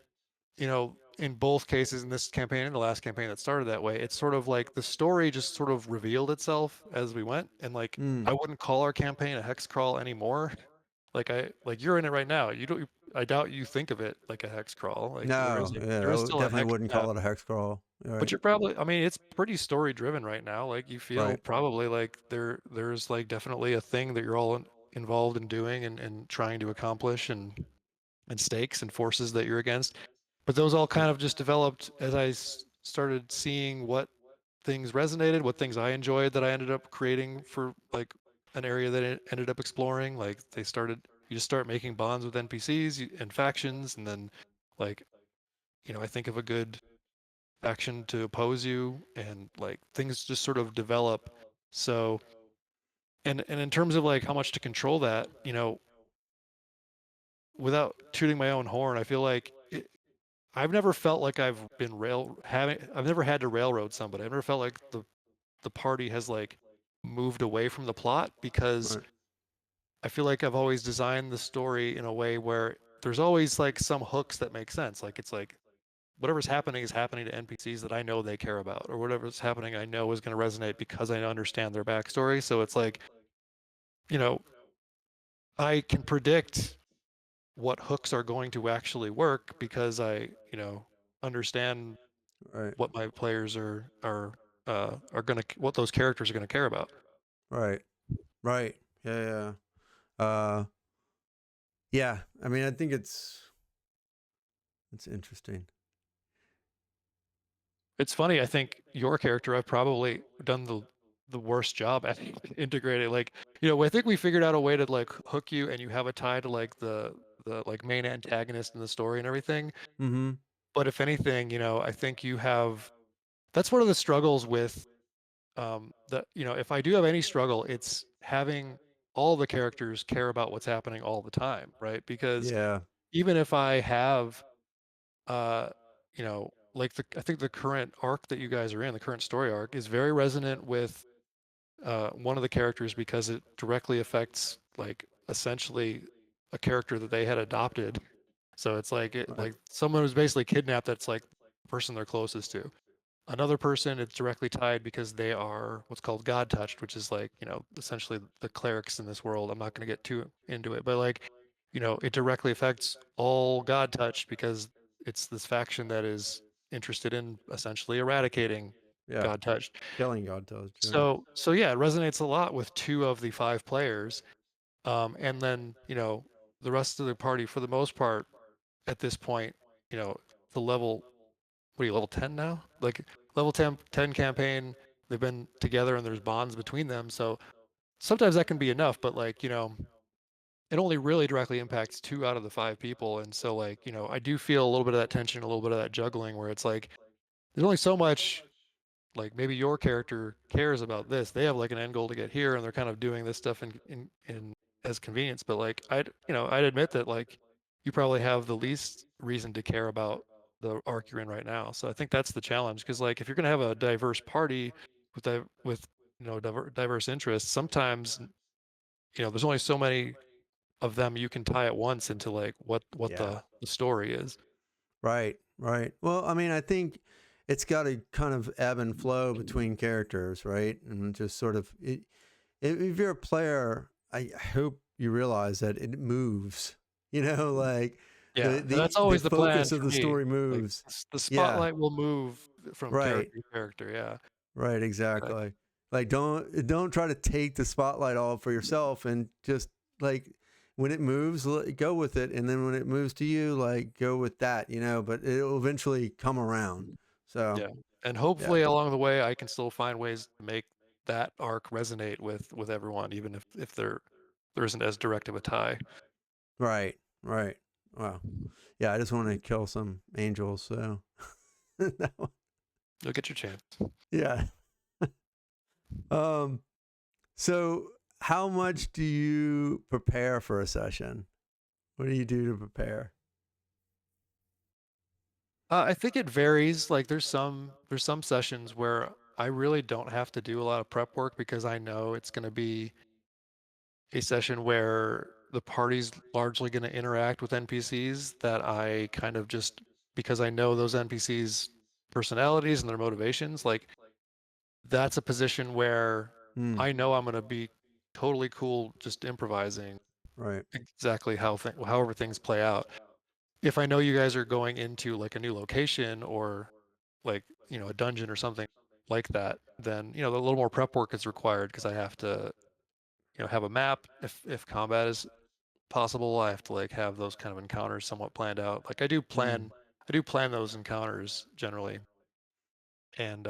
in both cases, in this campaign and the last campaign that started that way, it's sort of like the story just sort of revealed itself as we went. And like, Mm. I wouldn't call our campaign a hex crawl anymore. Like you're in it right now. You don't. I doubt you think of it like a hex crawl. Like No, yeah, there is still a definitely hex wouldn't map, call it a hex crawl. All but right, you're probably. I mean, it's pretty story driven right now. Like you feel right, probably like there's like definitely a thing that you're all involved in doing and trying to accomplish, and stakes and forces that you're against. But those all kind of just developed as I started seeing what things resonated, what things I enjoyed that I ended up creating for like an area that it ended up exploring. Like you just start making bonds with NPCs and factions, and then like, I think of a good faction to oppose you, and like things just sort of develop. So, and in terms of like how much to control that, without tooting my own horn, I feel like I've never felt like I've never had to railroad somebody. I've never felt like the party has like moved away from the plot, because right, I feel like I've always designed the story in a way where there's always like some hooks that make sense. Like it's like whatever's happening is happening to NPCs that I know they care about, or whatever's happening I know is going to resonate because I understand their backstory. So it's like, you know, I can predict what hooks are going to actually work because I, understand right, what my players are gonna what those characters are gonna care about. right, right. Yeah, yeah. Yeah. I mean, I think it's interesting. It's funny. I think your character, I've probably done the worst job at integrating. Like, I think we figured out a way to like hook you, and you have a tie to like the like main antagonist in the story and everything. Mm-hmm. But if anything, I think you have that's one of the struggles with that, if I do have any struggle, it's having all the characters care about what's happening all the time, right? Because Yeah. even if I have like I think the current arc that you guys are in, the current story arc, is very resonant with one of the characters because it directly affects like essentially a character that they had adopted. So it's like Right. like someone who's basically kidnapped. That's like the person they're closest to. Another person, it's directly tied because they are what's called God touched, which is like, essentially the clerics in this world. I'm not going to get too into it, but like, it directly affects all God touched because it's this faction that is interested in essentially eradicating Yeah. God touched. Killing God tells you. So yeah, it resonates a lot with two of the five players. And then, the rest of the party, for the most part, at this point, you know, the level what are you, level 10 now? Like level 10 campaign, they've been together and there's bonds between them. So sometimes that can be enough, but like, it only really directly impacts two out of the five people. And so like, I do feel a little bit of that tension, a little bit of that juggling where it's like there's only so much like maybe your character cares about this. They have like an end goal to get here and they're kind of doing this stuff in as convenience. But like I'd admit that like you probably have the least reason to care about the arc you're in right now. So I think that's the challenge because like if you're gonna have a diverse party with diverse interests, sometimes there's only so many of them you can tie at once into like what Yeah. the story is. Right, right. Well, I mean, I think it's got to kind of ebb and flow between characters, right? And just sort of, if you're a player, I hope you realize that it moves. Like Yeah, and that's the always the plan focus of for the me. story Like, moves. the Yeah, spotlight will move from right. character to character, yeah. Right, Okay. exactly. Like don't try to take the spotlight all for yourself and just like when it moves, go with it, and then when it moves to you, like go with that, but it'll eventually come around. So, Yeah, and yeah. hopefully along the way, I can still find ways to make that arc resonate with everyone, even if there isn't as direct of a tie. Right. Right. Wow. Yeah, I just want to kill some angels, so that one- You'll get your chance. yeah. Um so how much do you prepare for a session? What do you do to prepare? I think it varies. Like there's some sessions where I really don't have to do a lot of prep work because I know it's going to be a session where the party's largely going to interact with NPCs that I kind of just because I know those NPCs personalities and their motivations, like that's a position where Hmm. I know I'm going to be totally cool just improvising Right. exactly however things play out. If I know you guys are going into like a new location or like, a dungeon or something like that, then, a little more prep work is required because I have to, have a map if combat is possible. I have to like have those kind of encounters somewhat planned out. Like Hmm. I do plan those encounters generally. And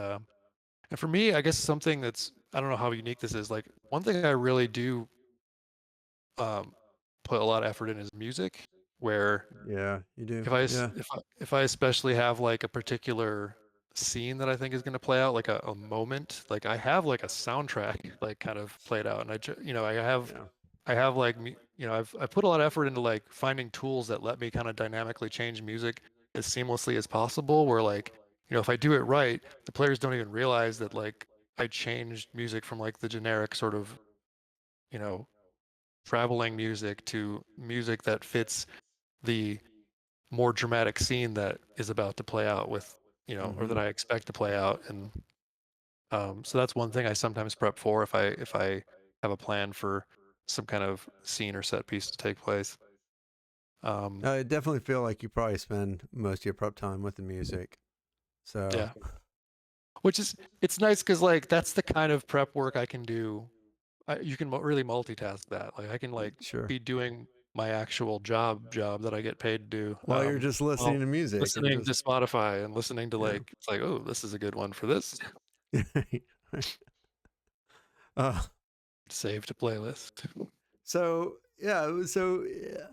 for me, I guess something that's I don't know how unique this is. Like one thing I really do um, put a lot of effort in is music. Where Yeah, you do. Yeah. if I especially have like a particular scene that I think is going to play out, like a moment, like I have like a soundtrack like kind of played out, and Yeah. I have like I put a lot of effort into like finding tools that let me kind of dynamically change music as seamlessly as possible. Where like if I do it right, the players don't even realize that like I changed music from like the generic sort of you know traveling music to music that fits the more dramatic scene that is about to play out with or that Mm-hmm. I expect to play out. And so that's one thing I sometimes prep for if I have a plan for some kind of scene or set piece to take place. Um, I definitely feel like you probably spend most of your prep time with the music. So, yeah, which is it's nice because like that's the kind of prep work I can do. You can really multitask that. Like I can like sure. be doing my actual job that I get paid to do. While you're just listening While to music and listening to just, Spotify and listening to yeah. like it's like, oh, this is a good one for this. Right. uh, Save to playlist. so, yeah. So, yeah.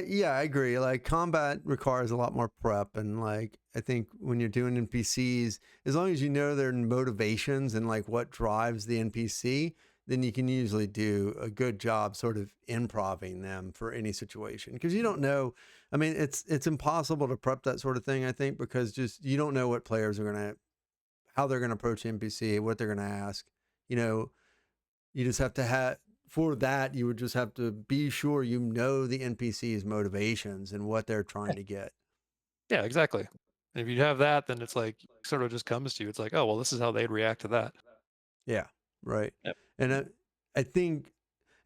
Yeah, I agree. Like combat requires a lot more prep, and like I think when you're doing NPCs, as long as you know their motivations and like what drives the NPC, then you can usually do a good job sort of improving them for any situation. Because you don't know, I mean, it's impossible to prep that sort of thing. I think because just you don't know what players are gonna, how they're gonna approach the NPC, what they're gonna ask. You know, you just have to have, for that, you would just have to be sure you know the NPC's motivations and what they're Yeah, trying to get. yeah, exactly. And if you have that, then it's like sort of just comes to you. It's like, oh well, this is how they'd react to that. Yeah, right. Yep. And I think,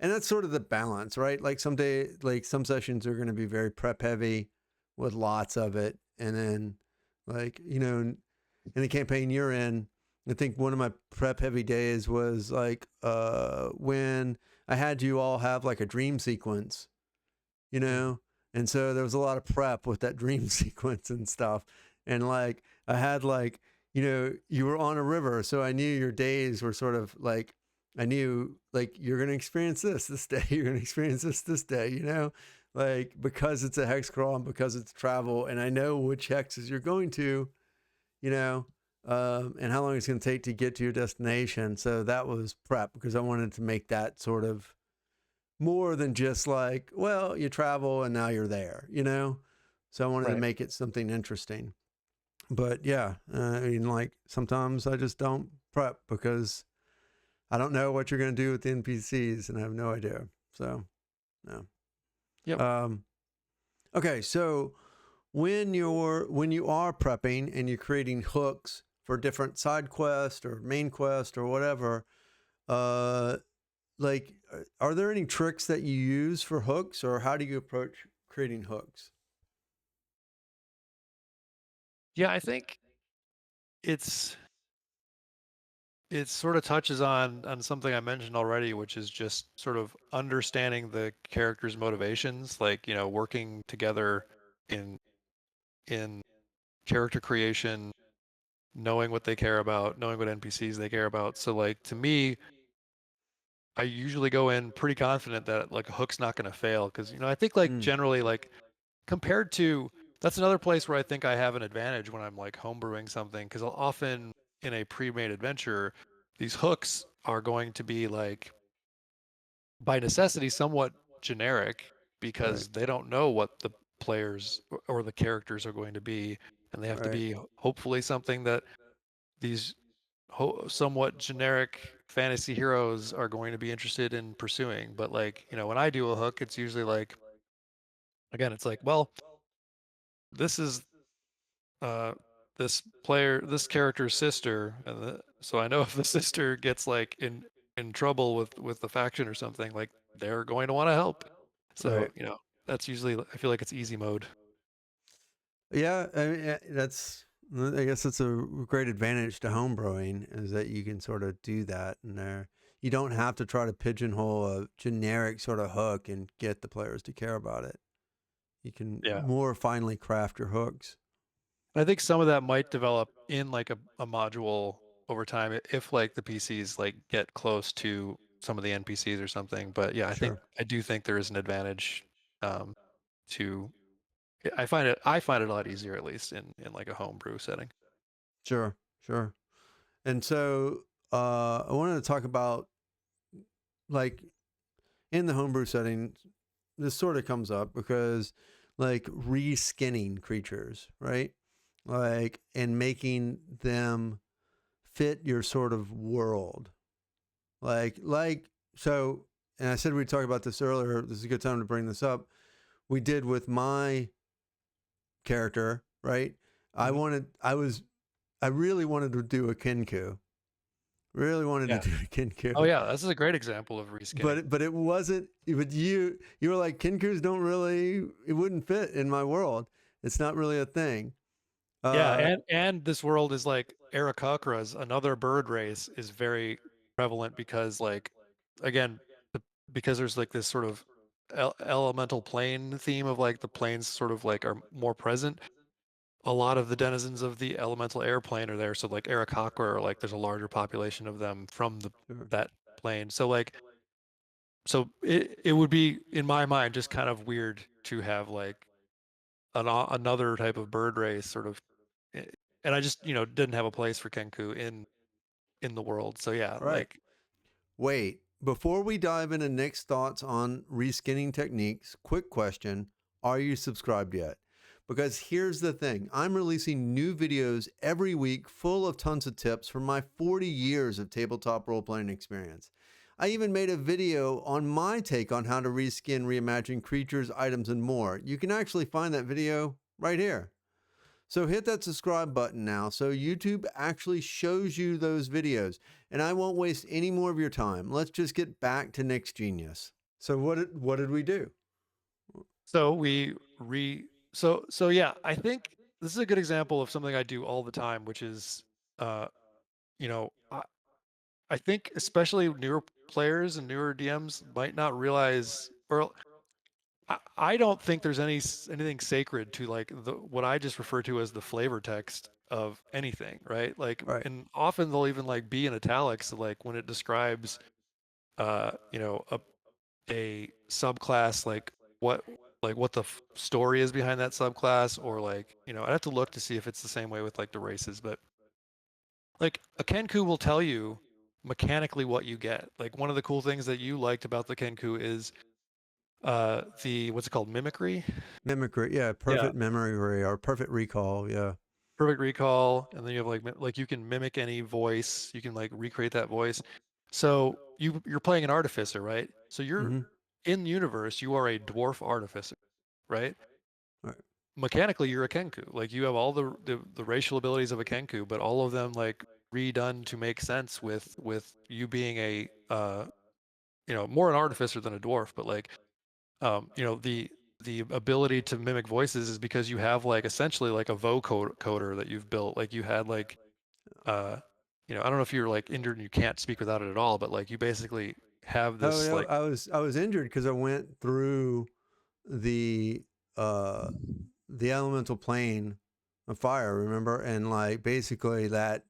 and that's sort of the balance, right? Like someday, like some sessions are going to be very prep heavy with lots of it. And then, like, you know, in the campaign you're in, I think one of my prep heavy days was like when I had you all have like a dream sequence, you Mm. know? And so there was a lot of prep with that dream sequence and stuff. And like I had like, you know, you were on a river, so I knew your days were sort of like, I knew like you're going to experience this day, you're going to experience this day, you know? Like because it's a hex crawl and because it's travel and I know which hexes you're going to, you know, and how long it's going to take to get to your destination. So that was prep because I wanted to make that sort of more than just like, well, you travel and now you're there, you know? So I wanted to Right. make it something interesting. But yeah, I mean, like sometimes I just don't prep because I don't know what you're going to do with the NPCs and I have no idea. So, no. Yep. Um, okay. So when you are prepping and you're creating hooks for different side quests or main quest or whatever, uh, like are there any tricks that you use for hooks or how do you approach creating hooks? Yeah, I think it's it sort of touches on something I mentioned already, which is just sort of understanding the character's motivations, like, you know, working together in in character creation, knowing what they care about, knowing what NPCs they care about. So like to me, I usually go in pretty confident that like a hook's not going to fail because you know, I think like Mm, generally like compared to that's another place where I think I have an advantage when I'm like homebrewing something because often in a pre-made adventure, these hooks are going to be like by necessity somewhat generic right, because they don't know what the players or the characters are going to be, and they have to right, be hopefully something that these somewhat generic fantasy heroes are going to be interested in pursuing. But like, you know, when I do a hook, it's usually like, again, it's like, well, this is uh this character's sister, and so I know if the sister gets like in trouble with the faction or something, like they're going to want to help. So right. you know, that's usually I feel like it's easy mode. Yeah, I mean, that's, I guess it's a great advantage to homebrewing is that you can sort of do that and there. You don't have to try to pigeonhole a generic sort of hook and get the players to care about it. You can Yeah. more finely craft your hooks. I think some of that might develop in like a module over time if like the PCs like get close to some of the NPCs or something. But yeah, Sure. I do think there is an advantage um to I find it a lot easier at least in like a homebrew setting. Sure. Sure. And so I wanted to talk about like in the homebrew setting, this sort of comes up because like reskinning creatures, right? Like and making them fit your sort of world. Like so and I said we'd talk about this earlier. This is a good time to bring this up. We did with my character, right? Mhm. I really wanted to do a Kinku. Really wanted to Yeah. do a Oh Kinku. yeah, this is a great example of reskinning. But it wasn't, but you were like Kinkus don't really, it wouldn't fit in my world. It's not really a thing. Yeah, Uh and this world is like Aarakocras, another bird race, is very prevalent because like again, because there's like this sort of elemental plane theme of like the planes sort of like are more present. A lot of the denizens of the elemental airplane are there, so like Aarakocra, or like there's a larger population of them from the sure. that plane. So like so it would be in my mind just kind of weird to have like another type of bird race sort of, eh, and I just didn't have a place for Kenku in the world. So yeah, Right. like Wait, before we dive into Nick's thoughts on reskinning techniques, quick question. Are you subscribed yet? Because here's the thing, I'm releasing new videos every week full of tons of tips from my 40 years of tabletop role playing experience. I even made a video on my take on how to reskin, reimagine creatures, items, and more. You can actually find that video right here. So hit that subscribe button now so YouTube actually shows you those videos. And I won't waste any more of your time. Let's just get back to Nick's genius. So what did we do? so we re so yeah, I think this is a good example of something I do all the time, which is uh you know I, I think especially newer players and newer DMs might not realize, or I don't think there's anything sacred to like the what I just refer to as the flavor text of anything, right? Like, Right. and often they'll even like be in italics, like when it describes a subclass, what what the story is behind that subclass, or like I'd have to look to see if it's the same way with like the races, but like a Kenku will tell you mechanically what you get. Like one of the cool things that you liked about the Kenku is the what's it called, mimicry. Mimicry, yeah, Yeah, perfect memory or perfect recall, yeah. perfect recall, and then you have like you can mimic any voice, you can like recreate that voice. So you're playing an artificer, right? So you're Mm-hmm. in universe, you are a dwarf artificer, right? Right. Mechanically, you're a Kenku. Like you have all the racial abilities of a Kenku, but all of them like redone to make sense with you being a more an artificer than a dwarf, but like the ability to mimic voices is because you have like essentially like a vocoder that you've built. Like you had like uh I don't know if you're like injured and you can't speak without it at all, but like you basically have Oh this no, like I was injured because I went through the uh the elemental plane of fire, remember? And like basically that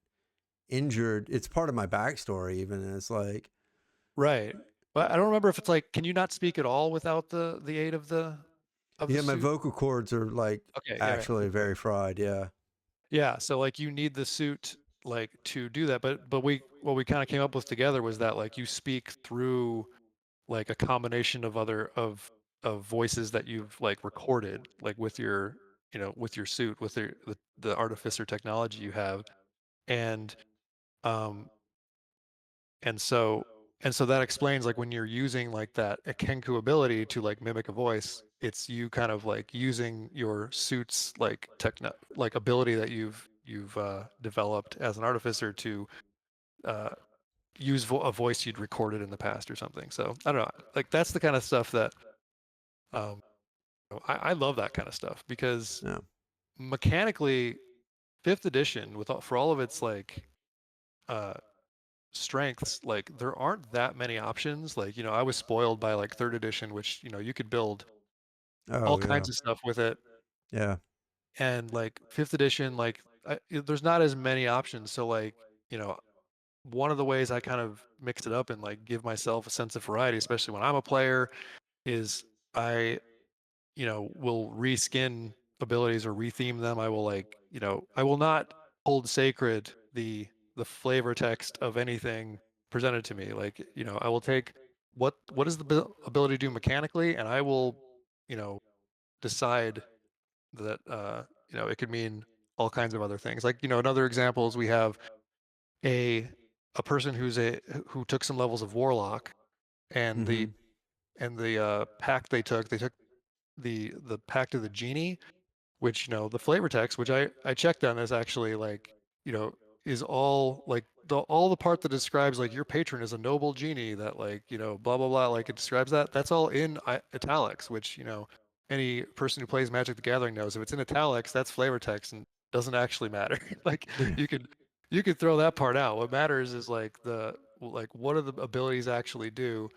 injured, it's part of my backstory even. And it's like, right. But I don't remember if it's like, can you not speak at all without the aid of the yeah, my suit? vocal cords are like Okay, yeah, actually okay. very fried. Yeah. Yeah, so like you need the suit like to do that, but we what we kind of came up with together was that like you speak through like a combination of other of voices that you've like recorded like with your with your suit, with the artificer technology you have, and um and so and so that explains like when you're using like that Kenku ability to like mimic a voice, it's you kind of like using your suit's like techno like ability that you've developed as an artificer to uh use a voice you'd recorded in the past or something. So I don't know, like that's the kind of stuff that um I love that kind of stuff because Yeah. mechanically, fifth edition with for all of its like uh strengths, like there aren't that many options. Like I was spoiled by like third edition, which you could build all Oh yeah. kinds of stuff with it, Yeah. and like fifth edition, like there's not as many options. So like you know one of the ways I kind of mix it up and like give myself a sense of variety, especially when I'm a player, is I will reskin abilities or retheme them. I will like, I will not hold sacred the flavor text of anything presented to me. Like, I will take what does the ability do mechanically, and I will, you know, decide that it could mean all kinds of other things. Like, another example is we have a a person who took some levels of warlock, and Mm-hmm. the pact they took the pact of the genie, which the flavor text, which I checked on, is actually like you know is all like all the part that describes like your patron is a noble genie that like blah blah blah, like it describes that's all in italics, which any person who plays Magic the Gathering knows if it's in italics that's flavor text and doesn't actually matter. Like Yeah. you could you could throw that part out. What matters is like what do the abilities actually do.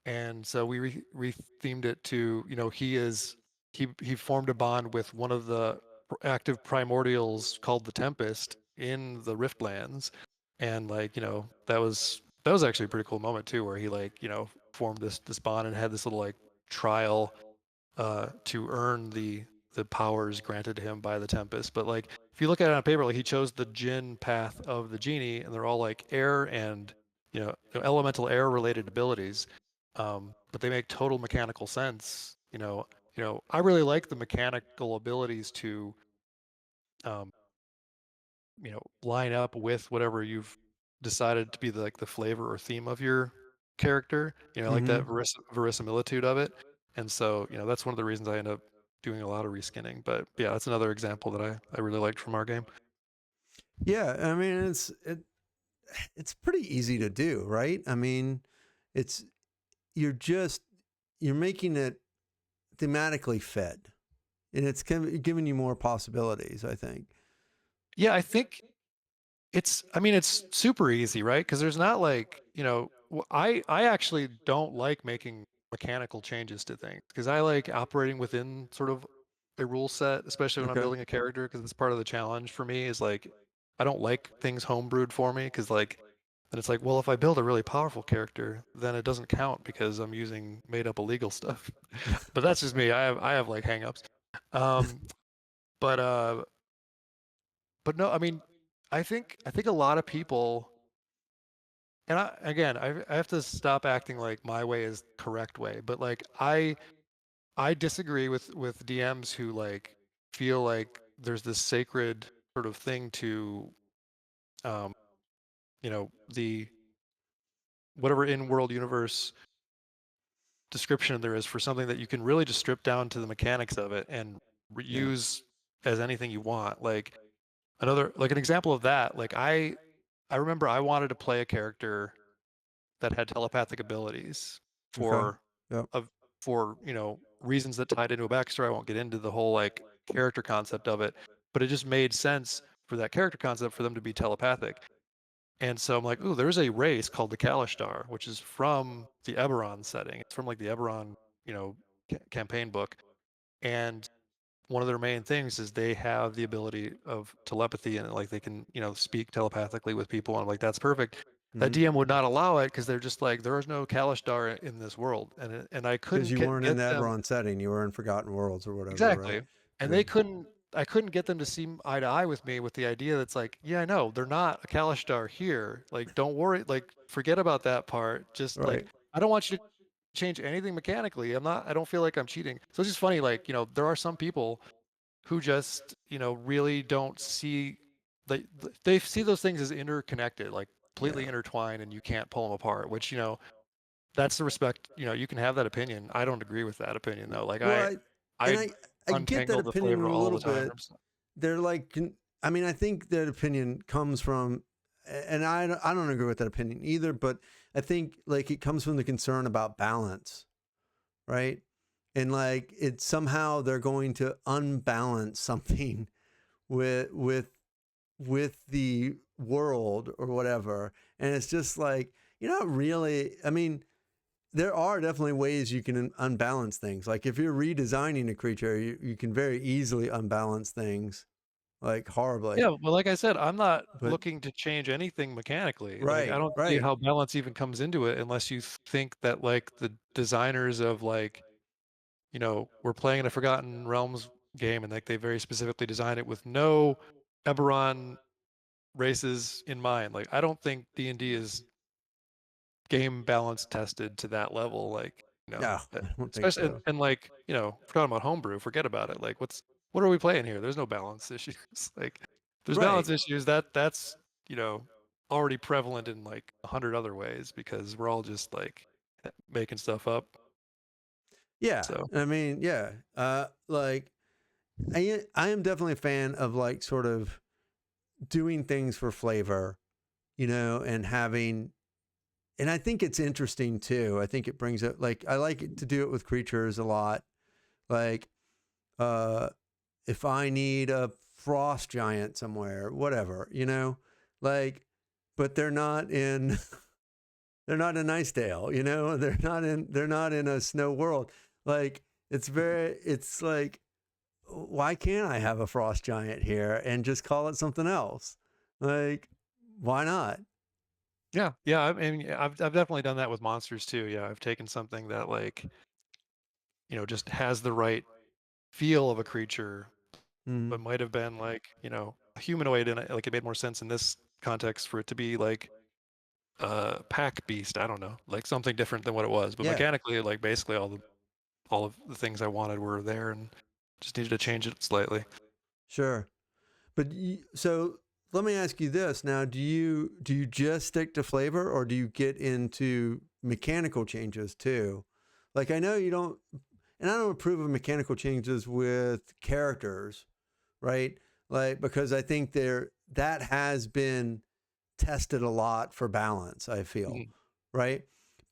And so we rethemed it to he formed a bond with one of the active primordials called the Tempest in the Riftlands, and like that was actually a pretty cool moment too, where he like formed this bond and had this little like trial to earn the powers granted to him by the Tempest. But like if you look at it on paper, like he chose the Jinn path of the genie, and they're all like air and elemental air related abilities. But they make total mechanical sense. I really like the mechanical abilities to um, line up with whatever you've decided to be the flavor or theme of your character, like Mm-hmm. that verisimilitude of it. And so, that's one of the reasons I end up doing a lot of reskinning. But yeah, that's another example that I really liked from our game. Yeah, I mean it's pretty easy to do, right? I mean, it's you're just you're making it thematically fit, and it's giving you more possibilities, I think. Yeah, I think it's super easy, right? Because there's not like, I actually don't like making mechanical changes to things because I like operating within sort of a rule set, especially when I'm Okay. building a character, because it's part of the challenge for me is like I don't like things homebrewed for me because like then it's like, well, if I build a really powerful character, then it doesn't count because I'm using made up illegal stuff. But that's just me. I have like hangups. Um, but uh, but no, I mean, I think a lot of people, and I have to stop acting like my way is the correct way, but like I disagree with DMs who like feel like there's this sacred sort of thing to um the whatever in-world universe description there is for something that you can really just strip down to the mechanics of it and Yeah. reuse as anything you want. Like an example of that, like I remember I wanted to play a character that had telepathic abilities Okay. for Yep. of for reasons that tied into a backstory. I won't get into the whole like character concept of it, but it just made sense for that character concept for them to be telepathic. And so I'm like, ooh, there's a race called the Kalishtar, which is from the Eberron setting. It's from like the Eberron, campaign book. And one of their main things is they have the ability of telepathy and like they can, speak telepathically with people. And I'm like, that's perfect. That Mm-hmm. DM would not allow it because they're just like, there is no Kalishtar in this world. And I Because couldn't you weren't in get the them. Eberron setting, you were in Forgotten Worlds or whatever, right? Exactly. And Yeah. I couldn't get them to see eye to eye with me with the idea that's like, yeah, I know, they're not a Kalishtar here. Like, don't worry, like, forget about that part. Just like, Right. I don't want you to change anything mechanically. I don't feel like I'm cheating. So it's just funny, like, there are some people who just, really don't see they see those things as interconnected, like completely Yeah. intertwined and you can't pull them apart, which, that's the respect, you can have that opinion. I don't agree with that opinion though. Like Well, and I I get that untangle the opinion flavor a all little the time. bit. They're like, I mean, I think that opinion comes from, and I don't agree with that opinion either, but I think like it comes from the concern about balance, right? And like it's somehow they're going to unbalance something with with the world or whatever. And it's just like, you're not really, I mean, there are definitely ways you can unbalance things. Like if you're redesigning a creature, you can very easily unbalance things like horribly. Yeah, well, like I said, I'm not But looking to change anything mechanically. Like, I right, don't see right. how balance even comes into it unless you think that like the designers of like, we're playing in a Forgotten Realms game and like they very specifically designed it with no Eberron races in mind. Like, I don't think D&D is game balance tested to that level. Like, No, I don't think especially so. and like, if we're talking about homebrew, forget about it. Like, what are we playing here? There's no balance issues. Like, there's balance Right. issues that's you know already prevalent in like 100 other ways because we're all just like making stuff up. Yeah. So I mean, yeah. Like I am definitely a fan of like sort of doing things for flavor, and having, and I think it's interesting too. I think it brings it, like I like it to do it with creatures a lot. Like uh if I need a frost giant somewhere, whatever, like, but they're not in they're not in Icedale, they're not in a snow world. Like it's like, why can't I have a frost giant here and just call it something else? Like, why not? Yeah. I mean, I've definitely done that with monsters too. Yeah, I've taken something that like just has the right feel of a creature, but Mhm. might have been like a humanoid, and like it made more sense in this context for it to be like pack beast. I don't know, like something different than what it was, but Yeah, mechanically, like basically all of the things I wanted were there, and just needed to change it slightly. sure. But so let me ask you this now: do you just stick to flavor, or do you get into mechanical changes too? Like I know you don't, and I don't approve of mechanical changes with characters, right? Like because I think that has been tested a lot for balance. I feel, Mhm. right?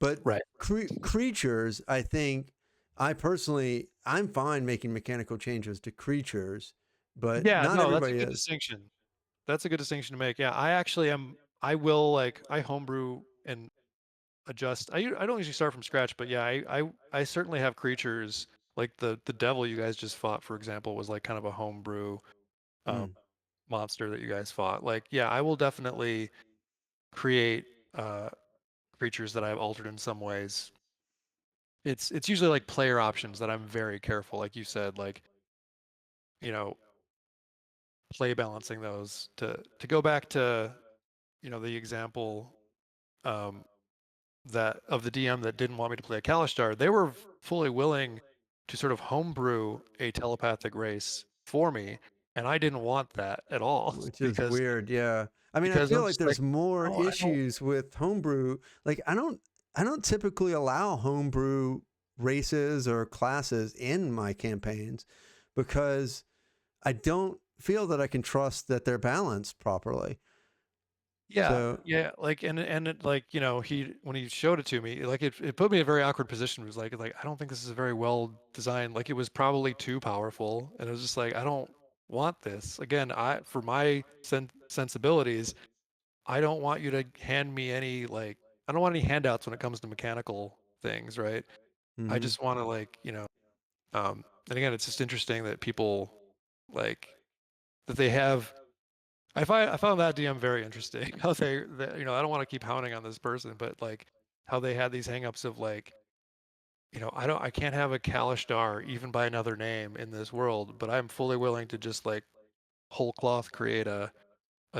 But Right. creatures, I think, I personally, I'm fine making mechanical changes to creatures, but Yeah, not no, that's a everybody good is. distinction. That's a good distinction to make. Yeah, I actually am. I will like I homebrew and adjust. I don't usually start from scratch, but yeah, I certainly have creatures like the devil you guys just fought, for example, was like kind of a homebrew um, Mm. monster that you guys fought. Like, yeah, I will definitely create uh, creatures that I've altered in some ways. It's usually like player options that I'm very careful, like you said, like you know, play balancing those to go back to the example um, that of the DM that didn't want me to play a Kalistar. They were fully willing to sort of homebrew a telepathic race for me, and I didn't want that at all Which is because weird, yeah. I mean, I because feel I'm like just like, there's more oh, I don't. issues with homebrew. Like I don't typically allow homebrew races or classes in my campaigns because I don't feel that I can trust that they're balanced properly. Yeah, So, yeah, like and it like he when he showed it to me, like it put me in a very awkward position. It was like I don't think this is very well designed. Like it was probably too powerful, and it was just like I don't want this. Again, I for my sensibilities, I don't want you to hand me any like I don't want any handouts when it comes to mechanical things, right? I mhm, just want to like, and again, it's just interesting that people like that they have I found that DM very interesting. How I don't want to keep hounding on this person, but like how they had these hangups of like, I can't have a Kalishtar even by another name in this world, but I'm fully willing to just like whole cloth create a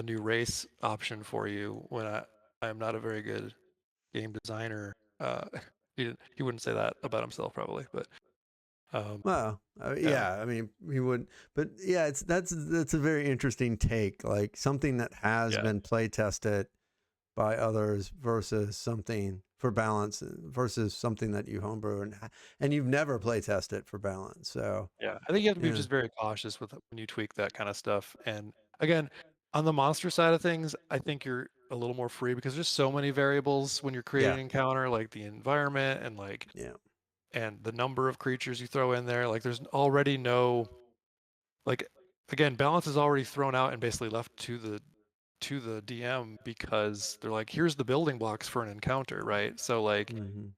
new race option for you when I am not a very good game designer. He wouldn't say that about himself probably, but um, well, yeah, yeah, I mean, we would, but yeah, that's a very interesting take, like something that has yeah, been play tested by others versus something for balance versus something that you homebrew and you've never play tested for balance. So, yeah. I think you have to be yeah. just very cautious with when you tweak that kind of stuff. And again, on the monster side of things, I think you're a little more free because there's so many variables when you're creating Yeah. an encounter, like the environment and like Yeah. and the number of creatures you throw in there. Like there's already no like again, balance is already thrown out and basically left to the DM because they're like, here's the building blocks for an encounter, right? So like, Mhm.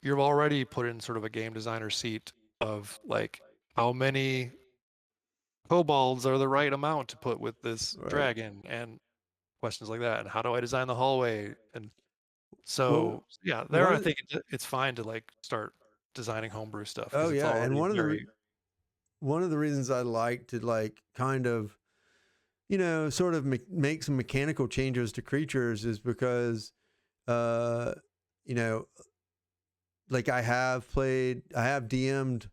you've already put in sort of a game designer seat of like how many kobolds are the right amount to put with this Right. dragon and questions like that, and how do I design the hallway? And Well, so yeah, there one I of the, think it's fine to like start designing homebrew stuff oh because it's yeah, and already very one of the reasons I like to like kind of sort of make some mechanical changes to creatures is because uh you know like I have DM'd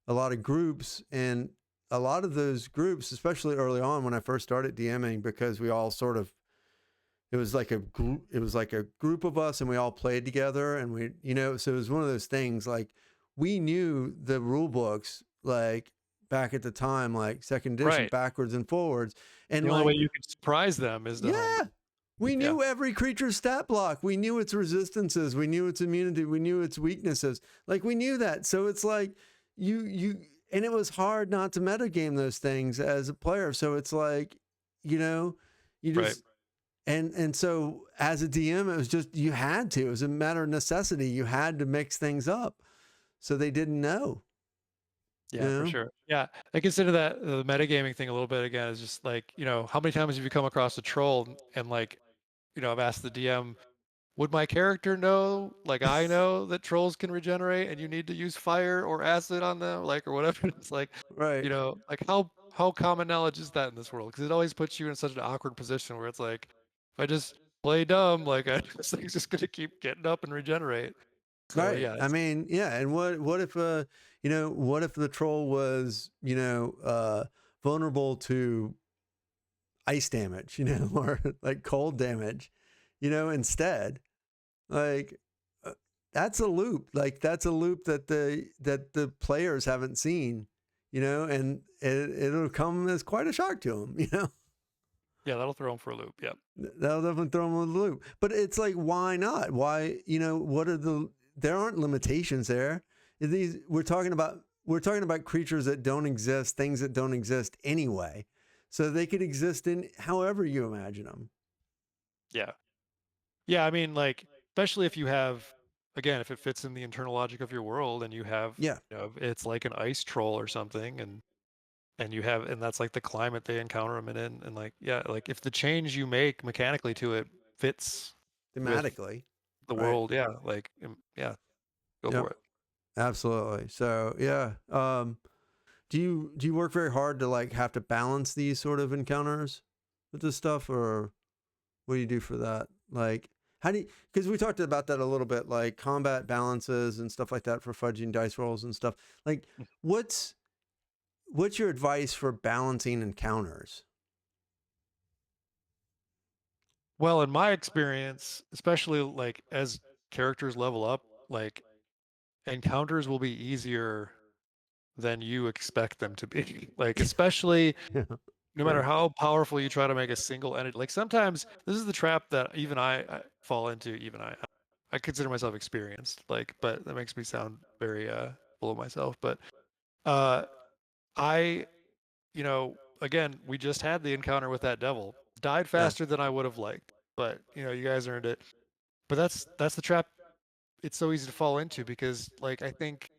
a lot of groups, and a lot of those groups, especially early on when I first started DMing, because we all sort of it was like a group of us and we all played together, and so it was one of those things like we knew the rule books like back at the time, like second edition right. backwards and forwards, and The only way like you can surprise them is the homebrew. yeah, we Yeah, knew every creature's stat block. We knew its resistances. We knew its immunity. We knew its weaknesses. Like we knew that. So it's like and it was hard not to metagame those things as a player. So it's like, you know, you right. just and so as a DM, it was just you had to. It was a matter of necessity. You had to mix things up, so they didn't know. You Yeah, for know? sure. Yeah, I consider that the metagaming thing a little bit again is just like, how many times have you come across a troll and like I've asked the DM, would my character know, like I know that trolls can regenerate and you need to use fire or acid on them, like, or whatever. It's like, Right. like how common knowledge is that in this world? Because it always puts you in such an awkward position where it's like, if I just play dumb, like this thing's just gonna keep getting up and regenerate. So Right. yeah, I it's mean, yeah. And what if what if the troll was vulnerable to ice damage, or like cold damage, instead. Like that's a loop. Like that's a loop that the players haven't seen, and it'll come as quite a shock to them, yeah, that'll throw them for a loop. Yeah. That'll definitely throw them in the loop. But it's like, why not? Why, what are there aren't limitations there. These we're talking about creatures that don't exist, things that don't exist anyway. So they could exist in however you imagine them. Yeah. Yeah, I mean, like, especially if you have, again, if it fits in the internal logic of your world and you have, Yeah. it's like an ice troll or something, and you have, and that's like the climate they encounter them in, and like, yeah, like if the change you make mechanically to it fits with Thematically. the Right. world, yeah, like, yeah, go Yep. for it. Absolutely. So yeah. Do you work very hard to like have to balance these sort of encounters with this stuff, or what do you do for that? Like, how do you? Because we talked about that a little bit, like combat balances and stuff like that for fudging dice rolls and stuff. Like, what's what's your advice for balancing encounters? Well, in my experience, especially like as characters level up, like encounters will be easier than you expect them to be. Like, especially Yeah. no matter Right. how powerful you try to make a single entity, like sometimes this is the trap that even I fall into. Even I consider myself experienced, like, but that makes me sound very full of myself. But uh, I, again, we just had the encounter with that devil. Died Yeah. faster than I would have liked, but you guys earned it. But that's the trap it's so easy to fall into because like I think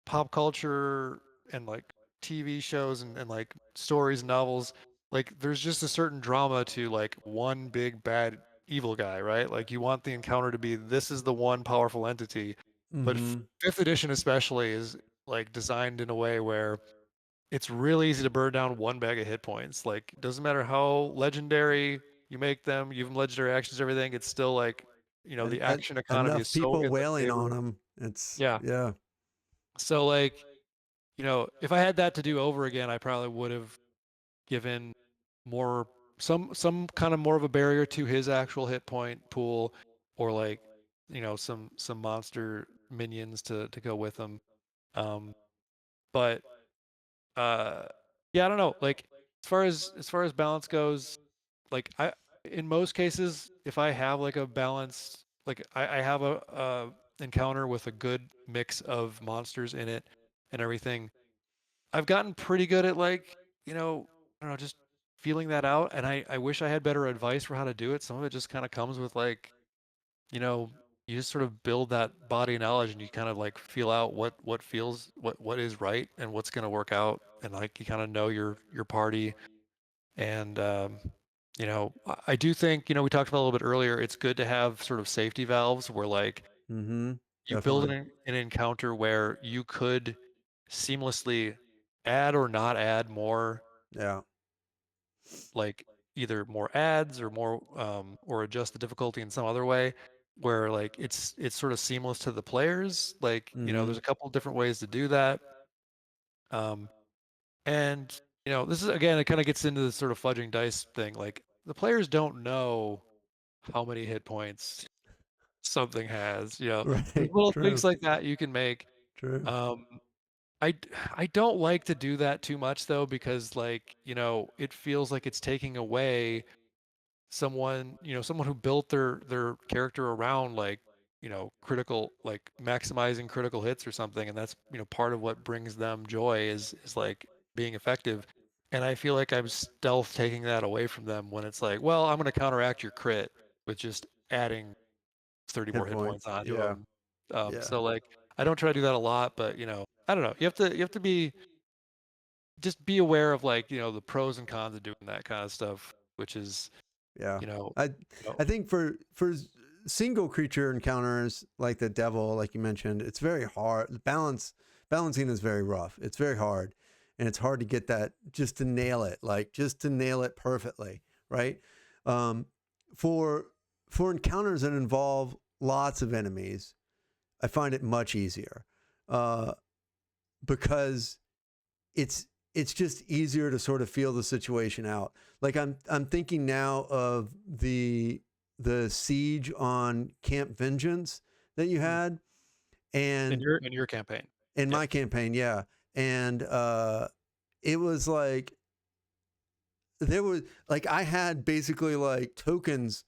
pop culture and like TV shows and like stories and novels, like there's just a certain drama to like one big bad evil guy, right? Like you want the encounter to be this is the one powerful entity. But Mm-hmm. fifth edition especially is like designed in a way where it's really easy to burn down one bag of hit points. Like it doesn't matter how legendary you make them, you give them legendary actions, everything, it's still like, And, the action economy is enough so people in the wailing on favor. them. It's Yeah. yeah. So like, if I had that to do over again, I probably would have given more some kind of more of a barrier to his actual hit point pool or like, some monster minions to go with him. Um but yeah, I don't know. Like as far as balance goes, like I in most cases, if I have like a balanced like I have a encounter with a good mix of monsters in it and everything, I've gotten pretty good at like, I don't know, just feeling that out. And I wish I had better advice for how to do it. Some of it just kind of comes with like, you know, you just sort of build that body knowledge and you kind of like feel out what feels what is right and what's going to work out. And like you kind of know your party. And I do think, we talked about a little bit earlier, it's good to have sort of safety valves where like Mm-hmm. you build Definitely. an encounter where you could seamlessly add or not add more, Yeah. like either more ads or more or adjust the difficulty in some other way where like it's sort of seamless to the players. Like, Mm-hmm. there's a couple different ways to do that. Um and this is again, it kind of gets into the sort of fudging dice thing. Like the players don't know how many hit points something has. There's Right. little True. things like that you can make. True. Um, I don't like to do that too much though because like it feels like it's taking away someone who built their character around like critical like maximizing critical hits or something, and that's part of what brings them joy is like being effective. And I feel like I'm stealth taking that away from them when it's like, well, I'm going to counteract your crit with just adding 30 more Hit hit points points. onto Yeah. them. Yeah. So like I don't try to do that a lot, but I don't know. You have to be just be aware of like the pros and cons of doing that kind of stuff, which is Yeah. You know, I you know, I think for single creature encounters like the devil, like you mentioned, it's very hard. Balancing is very rough. It's very hard, and it's hard to get that just to nail it, like just to nail it perfectly, right? Um, for for encounters that involve lots of enemies, I find it much easier, uh, because it's just easier to sort of feel the situation out. Like I'm thinking now of the siege on Camp Vengeance that you mm, had, and in your campaign. in Yeah. my campaign, yeah, and it was like there was like I had basically like tokens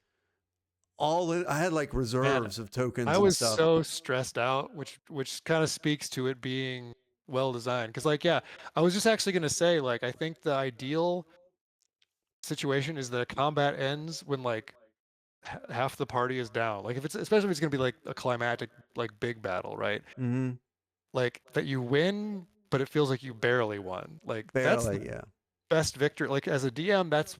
all in. I had like Man, reserves of I tokens and was stuff. so stressed out, which kind of speaks to it being well designed. Because like, yeah, I was just actually gonna say, like, I think the ideal situation is that combat ends when like half the party is down. Like if it's especially if it's gonna be like a climactic like big battle, right? Hmm. Like that you win, but it feels like you barely won. Like that's the Barely, yeah, best victory. Like as a DM, that's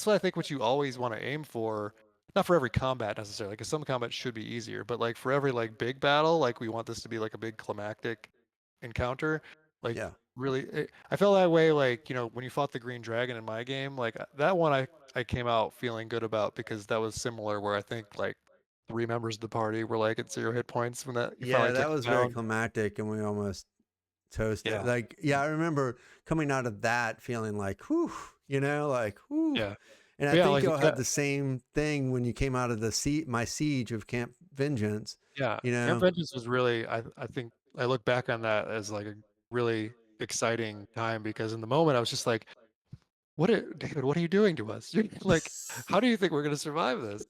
what I think what you always want to aim for. Not for every combat necessarily, because some combat should be easier, but like for every like big battle, like we want this to be like a big climactic encounter. Like yeah. really, I felt that way. Like when you fought the Green Dragon in my game, like that one, I came out feeling good about because that was similar. Where I think like three members of the party were like at 0 hit points when that you Yeah, finally that took was them very down. climactic, and we almost toasted. Yeah, Like, yeah, I remember coming out of that feeling like, whew, like, whew. yeah, And I but yeah, think like y'all had that. the same thing when you came out of my siege of Camp Vengeance, Yeah, you Camp know? Vengeance was really I think I look back on that as like a really exciting time because in the moment I was just like, David, what are you doing to us? Like, how do you think we're gonna survive this?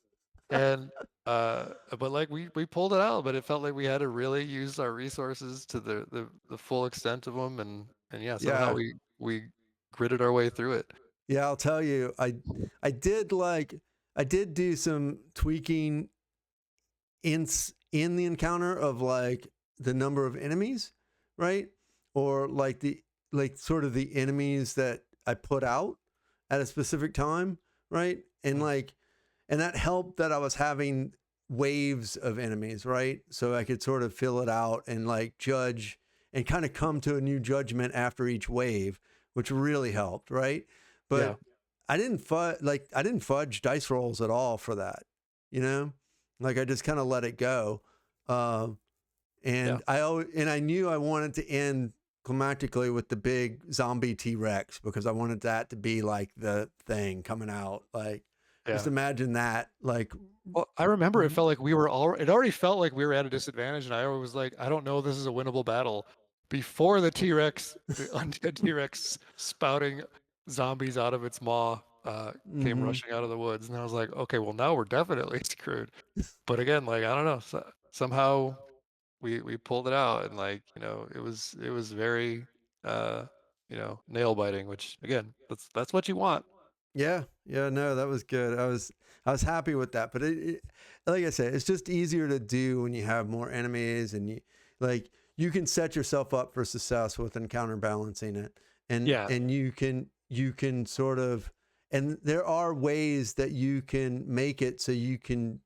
And but like we pulled it out, but it felt like we had to really use our resources to the full extent of them, and yeah, somehow Yeah. we gritted our way through it. Yeah, I'll tell you, I did like, I did do some tweaking in the encounter of like the number of enemies, right? Or like like sort of the enemies that I put out at a specific time, right? And Mm, like, and that helped that I was having waves of enemies, right? So I could sort of fill it out and like judge and kind of come to a new judgment after each wave, which really helped, right? yeah, But I didn't fudge dice rolls at all for that, you know? Like I just kind of let it go. Uh, yeah, and I knew I wanted to end climactically with the big zombie T-Rex because I wanted that to be like the thing coming out. Like just yeah. imagine that. Like Well, I remember it felt like we were all it already felt like we were at a disadvantage, and I was like, I don't know if this is a winnable battle. Before the undead T-Rex spouting zombies out of its maw came mm-hmm. rushing out of the woods, and I was like, okay, well now we're definitely screwed. But again, like I don't know, somehow we pulled it out, and like it was very uh nail biting, which again that's what you want. Yeah, yeah, no, that was good. I was happy with that, but like I said, it's just easier to do when you have more enemies and like you can set yourself up for success with counterbalancing it, Yeah, and you can sort of, and there are ways that you can make it so you can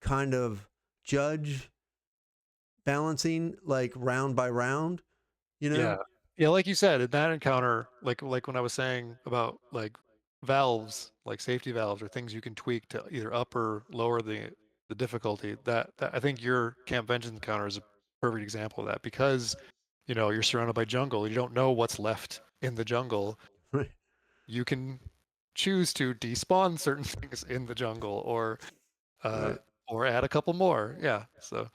kind of judge balancing like round by round, you yeah. know? Yeah, like you said, in that encounter, like when I was saying about like valves, like safety valves or things you can tweak to either up or lower the difficulty, that I think your Camp Vengeance encounter is a perfect example of that because you're surrounded by jungle, you don't know what's left in the jungle. Right, You can choose to despawn certain things in the jungle uh right. or add a couple more. Yeah. So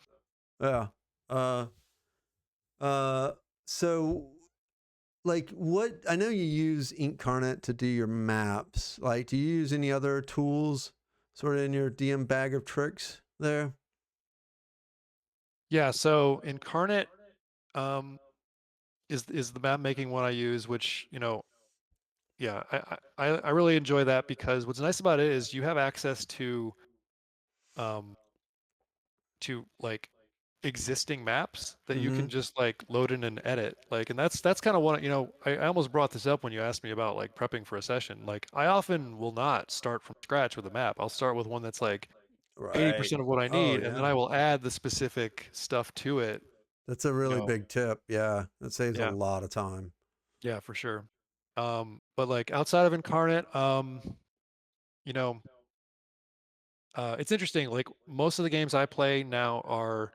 Yeah. Uh uh so like what I know you use Incarnate to do your maps. Like do you use any other tools sort of in your DM bag of tricks there? yeah, so Incarnate um is the map making one I use, which, yeah, I really enjoy that because what's nice about it is you have access um to like existing maps that you Mm-hmm. can just like load in and edit. Like, and that's kind of what, I almost brought this up when you asked me about like prepping for a session. Like, I often will not start from scratch with a map. I'll start with one that's like Right. 80% of what I Oh need, and then yeah. I will add the specific stuff to it. That's a You really know, big tip. Yeah. That saves a yeah, lot of time. yeah, for sure. But like outside of Incarnate, you know, it's interesting. Like most of the games I play now are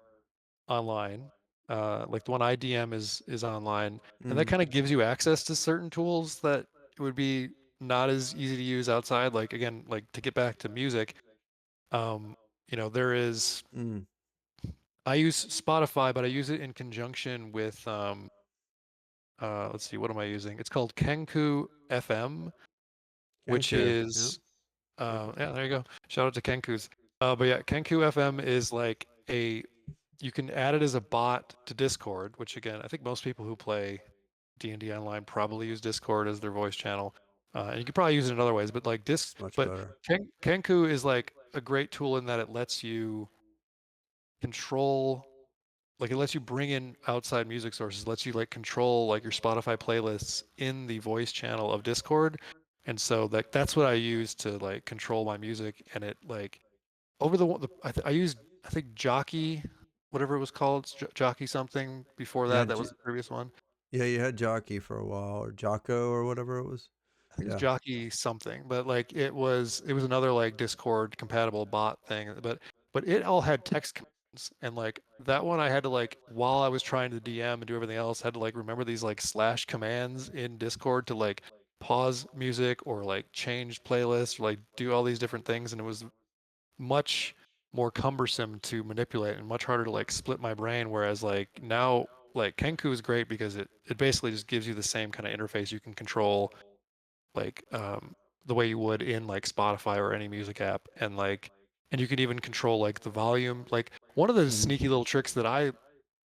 online. Like the one IDM is online, and that Mm. kind of gives you access to certain tools that it would be not as easy to use outside. Like again, like to get back to music, um, there is. Mm. I use Spotify, but I use it in conjunction with let's see, what am I using? It's called Kenku FM, which Kenku. Yep. is yeah, there you go. Shout out to Kenku's. But yeah, Kenku FM is like you can add it as a bot to Discord, which again, I think most people who play D&D online probably use Discord as their voice channel. And you could probably use it in other ways, but like It's much but better. Kenku is like a great tool in that it lets you control, like it lets you bring in outside music sources, lets you like control like your Spotify playlists in the voice channel of Discord. And so that's what I use to like control my music. And it like over I used, I think Jockey, whatever it was called, Jockey something before Yeah. that. That was the previous one. Yeah. You had Jockey for a while, or Jocko, or whatever it was. I think it's Yeah. Jockey something, but like it was another like Discord compatible bot thing, but it all had text commands, and like that one I had to like while I was trying to DM and do everything else, had to like remember these like slash commands in Discord to like pause music or like change playlists or like do all these different things, and it was much more cumbersome to manipulate and much harder to like split my brain. Whereas like now, like Kenku is great because it basically just gives you the same kind of interface you can control like the way you would in like Spotify or any music app, and like and you can even control like the volume. Like one of the Mm. sneaky little tricks that I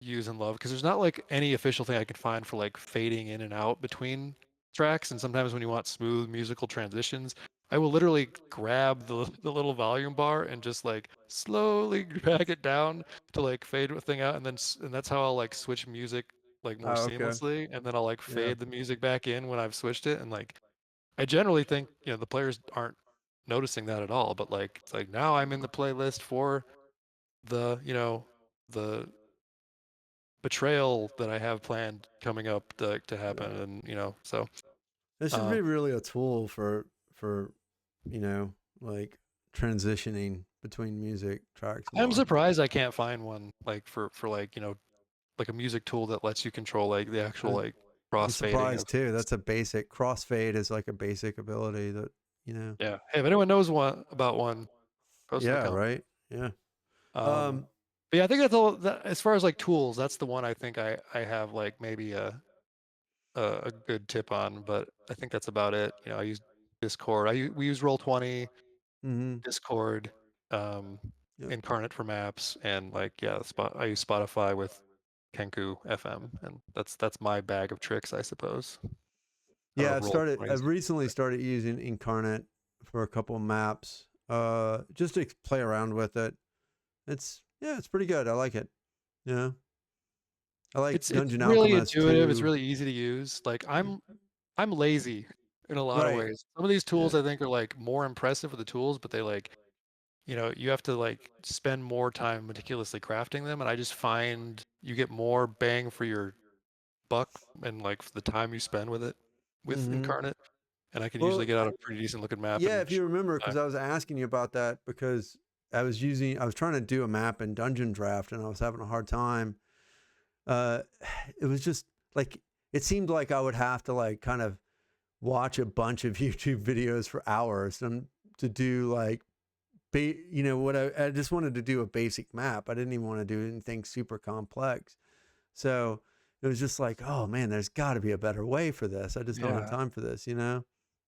use and love, because there's not like any official thing I can find for like fading in and out between tracks, and sometimes when you want smooth musical transitions, I will literally grab the little volume bar and just like slowly drag it down to like fade a thing out, and and that's how I'll like switch music like more Oh, okay. seamlessly, and then I'll like Yeah. fade the music back in when I've switched it. And like I generally think, the players aren't noticing that at all, but like it's like now I'm in the playlist for the betrayal that I have planned coming up to happen, Right. and so This should um be really a tool for you know like transitioning between music tracks I'm more. surprised I can't find one like for like, like a music tool that lets you control like the actual I, like I'm crossfading surprised of too. That's a basic crossfade is like a basic ability that you know. yeah. Hey, if anyone knows one about one, post in the Yeah. comments. Right. Yeah. Um Um. but yeah, I think that's all that, as far as like tools, that's the one I think I have like maybe a good tip on, but I think that's about it. I use Discord. We use Roll20, Mm-hmm. Discord, um, Yep. Incarnate for maps, and like yeah, I use Spotify with Kenku FM, and that's my bag of tricks, I suppose, out Yeah. of Roll20's. I've recently started using Incarnate for a couple maps. Just to play around with it. It's pretty good. I like it. Yeah. I like It's Dungeon really Alchemist intuitive. It's too. really easy to use. Like I'm lazy in a lot of Right. ways. Some of these Yeah. tools I think are like more impressive with the tools, but they like you have to like spend more time meticulously crafting them, and I just find you get more bang for your buck and like for the time you spend with it with Mm-hmm. Incarnate, and I can usually Well, get out a pretty decent looking map yeah, in if you remember, time. because I was asking you about that because I was trying to do a map in Dungeon Draft and I was having a hard time. Uh, it was just like, it seemed like I would have to like kind of watch a bunch of YouTube videos for hours and to do like, what I just wanted to do a basic map. I didn't even want to do anything super complex. So it was just like, oh man, there's got to be a better way for this. I just don't have Yeah. time for this, you know?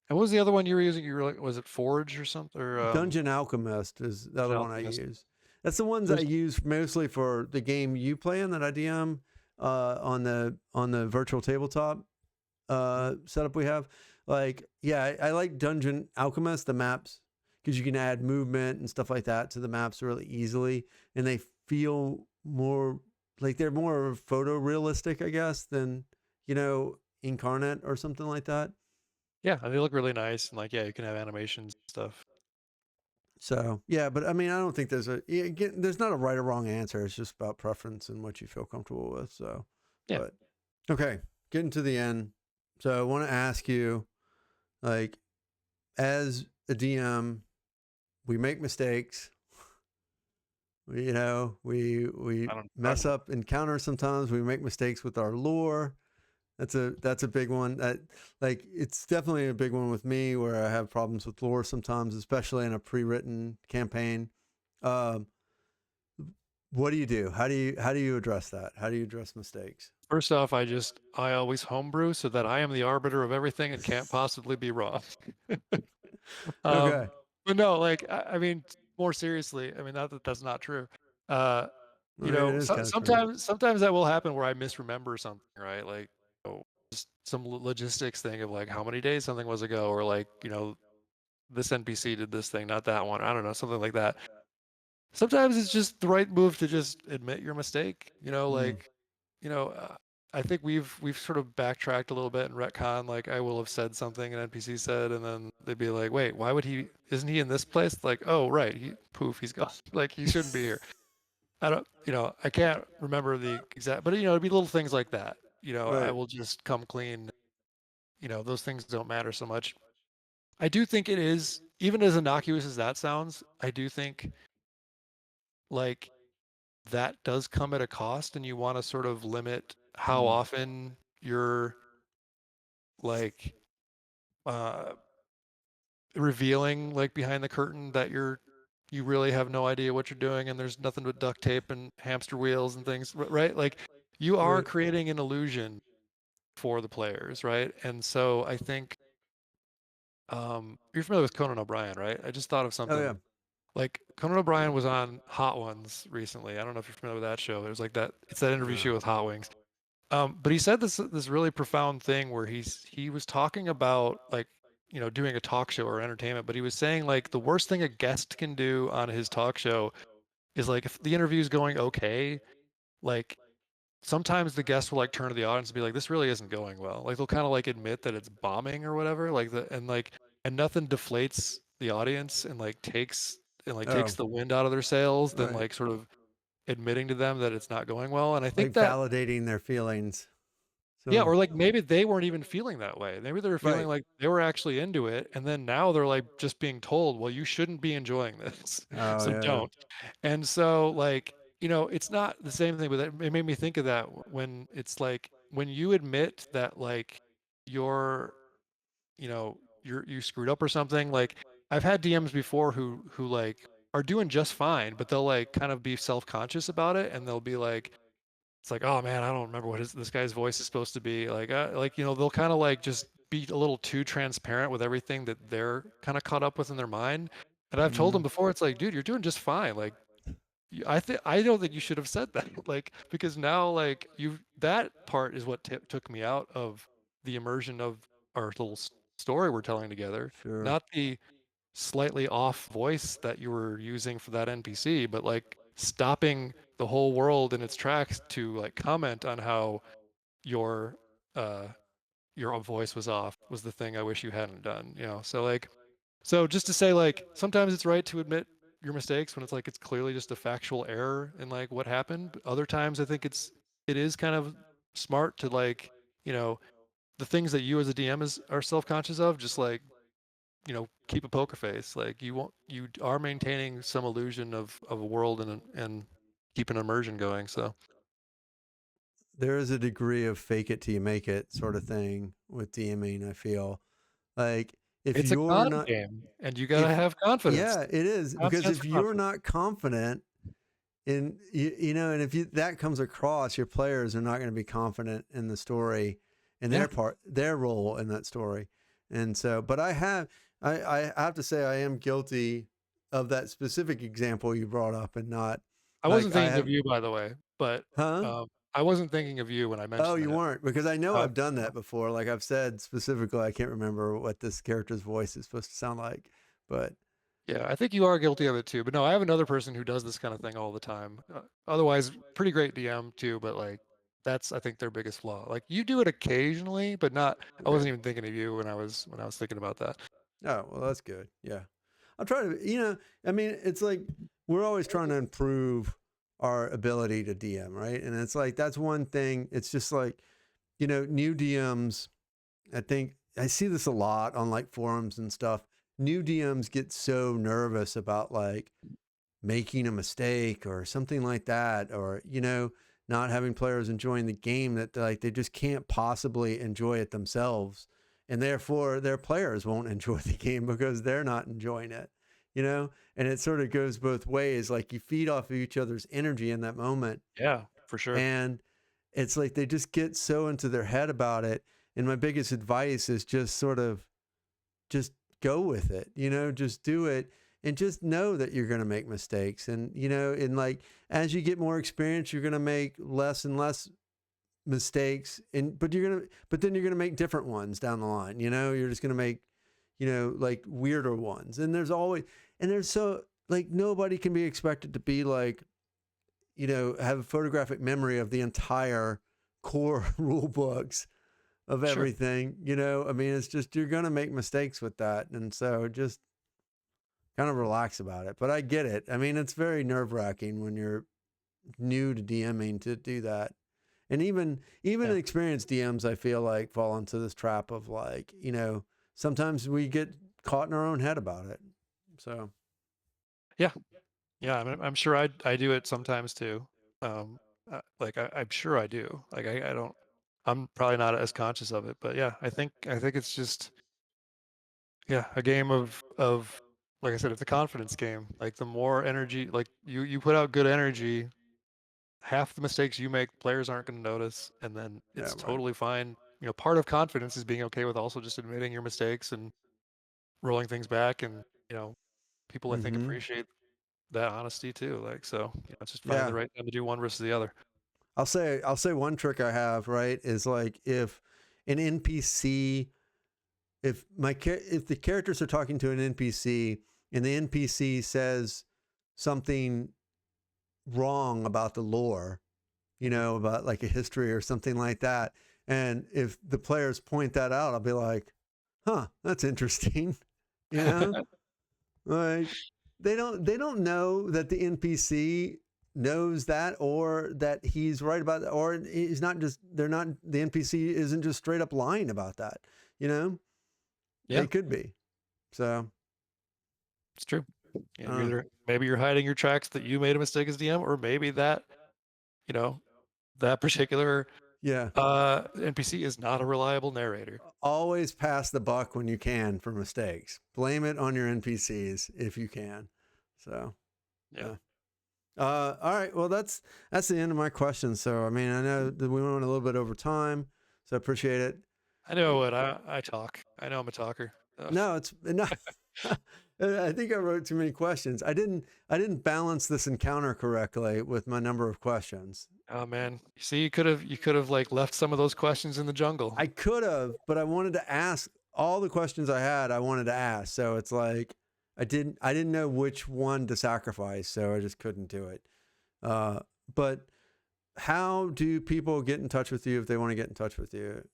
And what was the other one you were using? You were like, was it Forge or something, or Dungeon Alchemist is the Dungeon other one I Alchemist? use. That's the ones I There's use mostly for the game you play in that I DM on the virtual tabletop setup we have. Like, yeah, I like Dungeon Alchemist, the maps, because you can add movement and stuff like that to the maps really easily, and they feel more like they're more photorealistic, I guess, than incarnate or something like that. Yeah, and they look really nice, and like, yeah, you can have animations and stuff. So yeah, but I mean, I don't think there's not a right or wrong answer. It's just about preference and what you feel comfortable with. So, Yeah, but okay, getting to the end. So I want to ask you, like, as a DM, we make mistakes. We I don't know what you're mess talking about. up encounters sometimes. We make mistakes with our lore. That's a big one. Like it's definitely a big one with me where I have problems with lore sometimes, especially in a pre-written campaign. Um, what do you do? How do you address that? How do you address mistakes? First off, I always homebrew so that I am the arbiter of everything and can't possibly be wrong. Um, Okay. but no, like I mean, more seriously, I mean, not that that's not true. Uh, I mean, it is kind of true. sometimes that will happen where I misremember something, right? Like, just some logistics thing of like how many days something was ago, or like, this NPC did this thing, not that one. I don't know, something like that. Sometimes it's just the right move to just admit your mistake, Mm, you know, uh, I think we've sort of backtracked a little bit in retcon. Like I will have said something an NPC said, and then they'd be like, "Wait, why would he? Isn't he in this place?" Like, "Oh, right, he's gone. Like he shouldn't be here." I don't, I can't remember the exact, but it'd be little things like that. I right. will just come clean. Those things don't matter so much. I do think it is, even as innocuous as that sounds, I do think like that does come at a cost, and you want to sort of limit how Mm, often you're like uh revealing like behind the curtain that you really have no idea what you're doing and there's nothing but duct tape and hamster wheels and things, right? Like you are right. creating an illusion for the players, right? And so I think you're familiar with Conan O'Brien, right? I just thought of Oh yeah. something. Like Conan O'Brien was on Hot Ones recently. I don't know if you're familiar with that show. There's like that, it's that interview show No. with Hot Wings. But he said this really profound thing where he was talking about like, doing a talk show or entertainment, but he was saying like the worst thing a guest can do on his talk show is like if the interview is going okay, like sometimes the guest will like turn to the audience and be like, this really isn't going well. Like they'll kind of like admit that it's bombing or whatever. And nothing deflates the audience and takes Oh, the wind out of their sails than right. like sort of admitting to them that it's not going well. And I Like think that validating their feelings. yeah, So or like maybe they weren't even feeling that way. Maybe they were feeling right. like they were actually into it, and then now they're like just being told, "Well, you shouldn't be enjoying this, Oh so yeah. don't." And so, like, it's not the same thing, but it made me think of that when it's like when you admit that like you're, you screwed up or something. Like I've had DMs before who like are doing just fine, but they'll like kind of be self-conscious about it, and they'll be like it's like, oh man, I don't remember what this guy's voice is supposed to be. Like they'll kind of like just be a little too transparent with everything that they're kind of caught up with in their mind. And I've told them Mm, before, it's like, dude, you're doing just fine. Like, I don't think you should have said that. Like, because now, like, that part is what took me out of the immersion of our little story we're telling together, sure. not the slightly off voice that you were using for that NPC, but like stopping the whole world in its tracks to like comment on how your uh your voice was off was the thing I wish you hadn't done. So just to say like sometimes it's right to admit your mistakes when it's like it's clearly just a factual error in like what happened. But other times I think it is kind of smart to like, you know, the things that you as a DM are self-conscious of, just like keep a poker face. Like you are maintaining some illusion of a world and keep an immersion going. So There is a degree of fake it till you make it sort of thing with DMing, I feel. Like if it's a you're con not game, and you gotta if have confidence. yeah, it is Con because stands if for you're confidence. not confident and if that comes across, your players are not going to be confident in the story in Yeah, their role in that story. And so, but I have to say I am guilty of that specific example you brought up and not I wasn't like I thinking of have, you, by the way, but huh? um, I wasn't thinking of you when I Oh, mentioned you that. weren't because I know Uh, I've done that before. Like I've said specifically, I can't remember what this character's voice is supposed to sound like, but Yeah, I think you are guilty of it too. But no, I have another person who does this kind of thing all the time. Otherwise, pretty great DM too, but like that's I think their biggest flaw. Like you do it occasionally, but not. I Okay. wasn't even thinking of you when I was thinking about that. Oh, well, that's good. Yeah. I'll try to, I mean, it's like we're always trying to improve our ability to DM, right? And it's like that's one thing. It's just like, new DMs, I think I see this a lot on like forums and stuff. New DMs get so nervous about like making a mistake or something like that, or, not having players enjoying the game that like they just can't possibly enjoy it themselves. And therefore their players won't enjoy the game because they're not enjoying it, and it sort of goes both ways. Like you feed off of each other's energy in that moment. Yeah, for sure. And it's like they just get so into their head about it. And my biggest advice is just sort of just go with it, just do it and just know that you're going to make mistakes. And like as you get more experience, you're going to make less and less mistakes. But then you're going to make different ones down the line, you're just going to make, like weirder ones. And there's so like nobody can be expected to be like, have a photographic memory of the entire core rule books of Sure. everything, I mean, it's just, you're going to make mistakes with that. And so just kind of relax about it. But I get it. I mean, it's very nerve wracking when you're new to DMing to do that. And even Yeah. experienced DMs, I feel like fall into this trap of like, sometimes we get caught in our own head about it. So, Yeah. Yeah. I mean, I'm sure I do it sometimes too. Like I'm sure I do. Like I don't. I'm probably not as conscious of it, but yeah, I think it's just yeah a game of like I said, it's a confidence game. Like the more energy, like you put out good energy, half the mistakes you make, players aren't going to notice, and then yeah, it's right. totally fine. Part of confidence is being okay with also just admitting your mistakes and rolling things back, and people I think Mm-hmm. appreciate that honesty too. Like so, it's just finding the Yeah. right time to do one versus the other. I'll say one trick I have, right, is like if an NPC, if the characters are talking to an NPC and the NPC says something wrong about the lore, Mhm. about like a history or something like that, and if the players point that out, I'll be like, "Huh, that's interesting," you know, like they don't know that the NPC knows that or that he's right about that, or he's not just they're not the NPC isn't just straight up lying about that, you know. Yeah, They could be. So, it's true. Yeah, you're uh, either maybe you're hiding your tracks that you made a mistake as DM, or maybe that you know that particular yeah, NPC is not a reliable narrator. always pass the buck when you can for mistakes. Blame it on your NPCs if you can. So, Yeah, yeah. All right. Well, that's the end of my questions. So, I mean, I know that we went a little bit over time, so I appreciate it. I know what I talk. I know I'm a talker. Ugh. No, it's no. I think I wrote too many questions. I didn't balance this encounter correctly with my number of questions. Oh man, you see, you could have like left some of those questions in the jungle. I could have, but I wanted to ask all the questions I had. I wanted to ask, so it's like I didn't know which one to sacrifice, so I just couldn't do it. Uh, but how do people get in touch with you if they want to get in touch with you?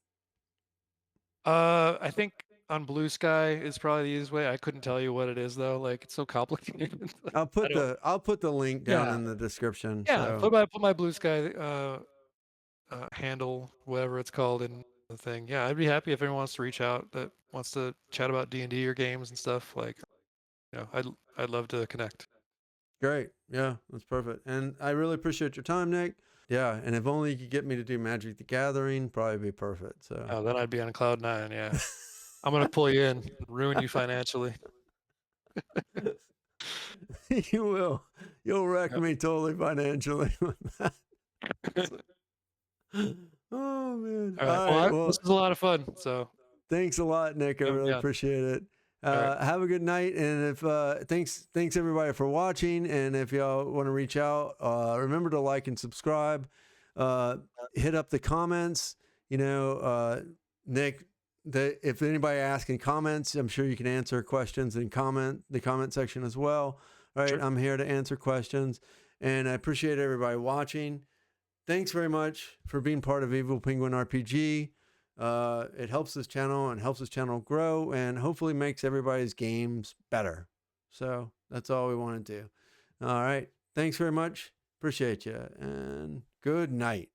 I think on Blue Sky is probably the easiest way. I couldn't tell you what it is though. Like it's so complicated. I'll I put don't. the I'll put the link down Yeah, in the description. yeah. So Put my Blue Sky handle, whatever it's called, in the thing. Yeah, I'd be happy if anyone wants to reach out that wants to chat about D&D or games and stuff. Like, I'd love to connect. great, yeah, that's perfect. And I really appreciate your time, Nick. Yeah, and if only you could get me to do Magic the Gathering, probably be perfect. So Oh, then I'd be on cloud nine. Yeah, I'm gonna pull you in, ruin you financially. you will, you'll wreck Yep. me totally financially with that. Oh man! All right. All Well, right, this well, is a lot of fun. So, thanks a lot, Nick. I really yeah. appreciate it. All right. Have a good night, and if thanks everybody for watching. And if y'all want to reach out, remember to like and subscribe. Uh, Hit up the comments. Nick if anybody asks in comments, I'm sure you can answer questions in the comment section as well. All right, Sure. I'm here to answer questions, and I appreciate everybody watching. Thanks very much for being part of Evil Penguin RPG. It helps this channel and helps this channel grow, and hopefully makes everybody's games better. So that's all we want to do. All right, thanks very much. Appreciate you, and good night.